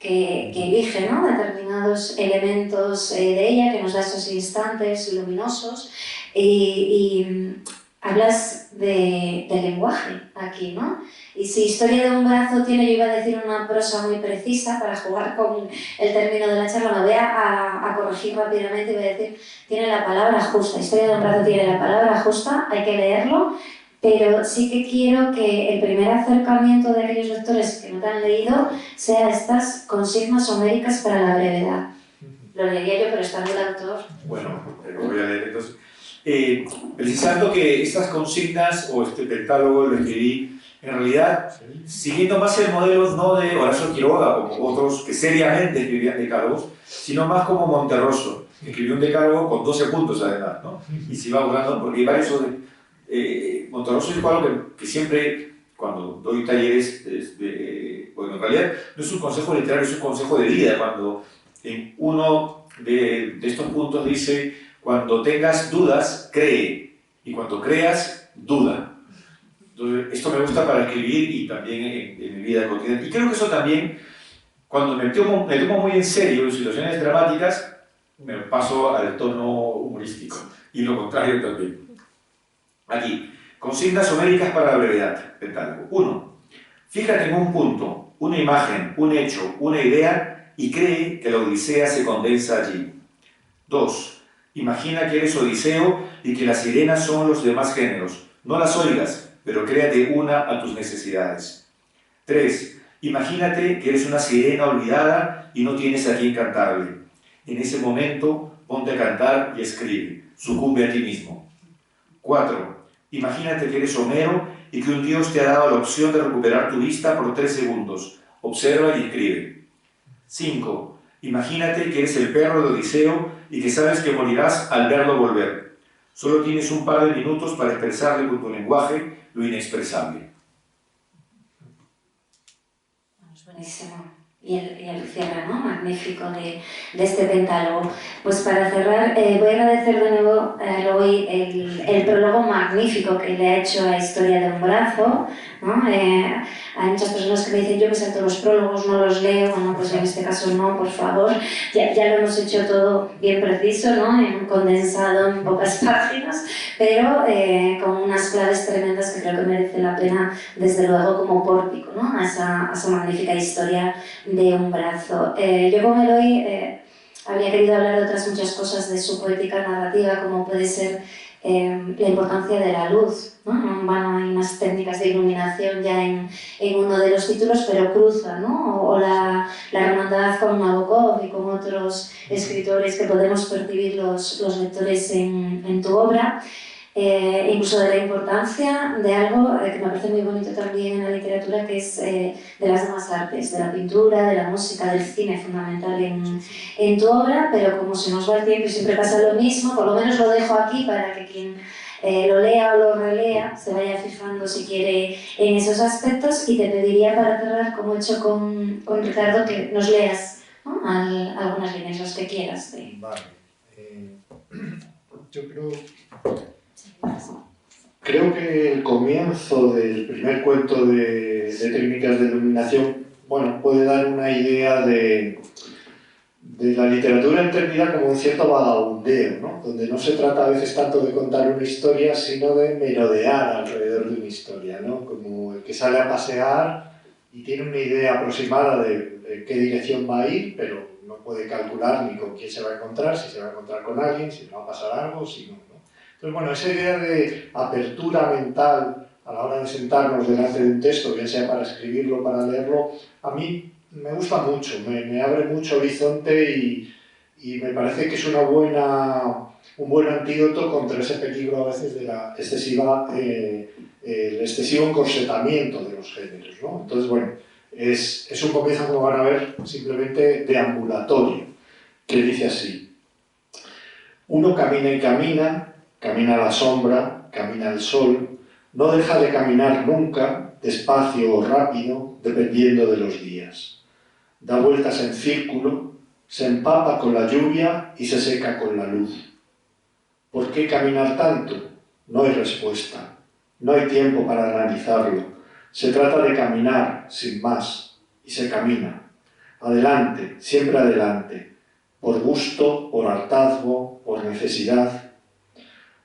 que elige, ¿no?, determinados elementos de ella, que nos da esos instantes luminosos, y hablas del lenguaje aquí, ¿no? Y si historia de un brazo tiene, yo iba a decir una prosa muy precisa para jugar con el término de la charla, me voy a corregir rápidamente y voy a decir, tiene la palabra justa, historia de un brazo tiene la palabra justa, hay que leerlo, pero sí que quiero que el primer acercamiento de aquellos lectores que no te han leído sea estas consignas homéricas para la brevedad. Lo leería yo, pero está en el autor. Bueno, lo voy a leer entonces. Precisando que estas consignas o este pentálogo lo escribí en realidad siguiendo más el modelo no de Horacio Quiroga como otros que seriamente escribían decálogos, sino más como Monterroso, que escribió un decálogo con 12 puntos además, ¿no? Y se iba burlando porque hay varios... Monterroso dijo algo que siempre cuando doy talleres, bueno, en realidad no es un consejo literario, es un consejo de vida. Cuando en uno de estos puntos dice: cuando tengas dudas, cree, y cuando creas, duda. Entonces, esto me gusta para escribir y también en mi vida cotidiana. Y creo que eso también, cuando me tomo muy en serio en situaciones dramáticas, me paso al tono humorístico. Y lo contrario también. Aquí, consignas homéricas para la brevedad. Pentálogo. 1. Fíjate en un punto, una imagen, un hecho, una idea y cree que la Odisea se condensa allí. 2. Imagina que eres Odiseo y que las sirenas son los demás géneros. No las oigas, pero créate una a tus necesidades. 3. Imagínate que eres una sirena olvidada y no tienes a quién cantarle. En ese momento, ponte a cantar y escribe. Sucumbe a ti mismo. 4. Imagínate que eres Homero y que un dios te ha dado la opción de recuperar tu vista por 3 segundos. Observa y escribe. 5. Imagínate que eres el perro de Odiseo y que sabes que morirás al verlo volver. Solo tienes un par de minutos para expresarle con tu lenguaje lo inexpresable. Es buenísimo. Y el cierre, ¿no? Magnífico de este pentálogo. Pues para cerrar, voy a agradecer de nuevo a Eloy el prólogo magnífico que le ha hecho a Historia de un brazo, ¿no? Hay muchas personas que me dicen: yo me salto los prólogos, no los leo. Bueno, pues en este caso no, por favor. Ya lo hemos hecho todo bien preciso, ¿no? Condensado en pocas páginas, pero con unas claves tremendas que creo que merece la pena, desde luego, como pórtico, ¿no? A esa magnífica historia de un brazo. Yo con Eloy habría querido hablar de otras muchas cosas de su poética narrativa, como puede ser la importancia de la luz, ¿no? Bueno, hay unas técnicas de iluminación ya en uno de los títulos, pero cruza, ¿no? O la hermandad con Nabokov y con otros escritores que podemos percibir los lectores en tu obra. Incluso de la importancia de algo que me parece muy bonito también en la literatura, que es de las demás artes, de la pintura, de la música, del cine, fundamental en tu obra, pero como se nos va el tiempo y siempre pasa lo mismo, por lo menos lo dejo aquí para que quien lo lea o lo relea se vaya fijando, si quiere, en esos aspectos. Y te pediría, para cerrar, como he hecho con Ricardo, que nos leas, ¿no? Algunas líneas, las que quieras. Vale. Yo creo que el comienzo del primer cuento de técnicas de iluminación, bueno, puede dar una idea de la literatura entendida como un cierto vagabundeo, ¿no? Donde no se trata a veces tanto de contar una historia, sino de merodear alrededor de una historia, ¿no? Como el que sale a pasear y tiene una idea aproximada de qué dirección va a ir, pero no puede calcular ni con quién se va a encontrar, si se va a encontrar con alguien, si le va a pasar algo, si no. Entonces, bueno, esa idea de apertura mental a la hora de sentarnos delante de un texto, bien sea para escribirlo o para leerlo, a mí me gusta mucho, me abre mucho horizonte y me parece que es un buen antídoto contra ese peligro a veces de la el excesivo encorsetamiento de los géneros, ¿no? Entonces, bueno, es un comienzo, como van a ver, simplemente deambulatorio, que dice así: uno camina y camina, camina la sombra, camina el sol, no deja de caminar nunca, despacio o rápido, dependiendo de los días. Da vueltas en círculo, se empapa con la lluvia y se seca con la luz. ¿Por qué caminar tanto? No hay respuesta. No hay tiempo para analizarlo. Se trata de caminar, sin más, y se camina. Adelante, siempre adelante, por gusto, por hartazgo, por necesidad.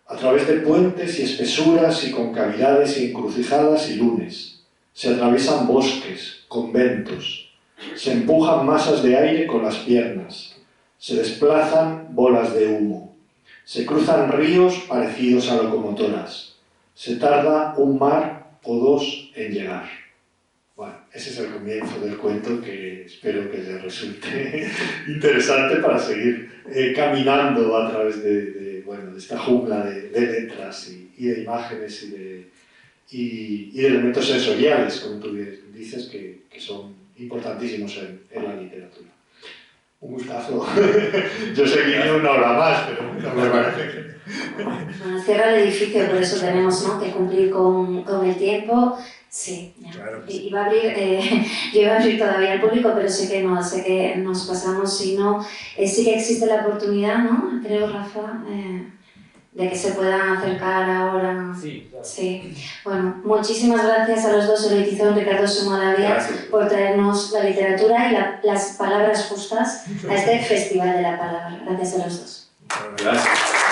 a través de puentes y espesuras y concavidades y encrucijadas y lunes. Se atraviesan bosques, conventos, se empujan masas de aire con las piernas, se desplazan bolas de humo, se cruzan ríos parecidos a locomotoras, se tarda un mar o dos en llegar. Bueno, ese es el comienzo del cuento que espero que les resulte interesante para seguir caminando a través de esta jungla de letras y de imágenes y de elementos sensoriales, como tú dices, que son importantísimos en la literatura. Un gustazo. Yo seguiría una hora más, pero no me parece que... Bueno, cierra el edificio, por eso tenemos, ¿no?, que cumplir con el tiempo. Sí, ya. Claro. Iba a abrir, yo iba a abrir todavía al público, pero sé que nos pasamos. Si no, sí que existe la oportunidad, ¿no?, creo, Rafa, de que se puedan acercar ahora. Sí, claro. Sí. Bueno, muchísimas gracias a los dos, Eloy Tizón, Ricardo Sumadavia, por traernos la literatura y las palabras justas a este Festival de la Palabra. Gracias a los dos. Gracias.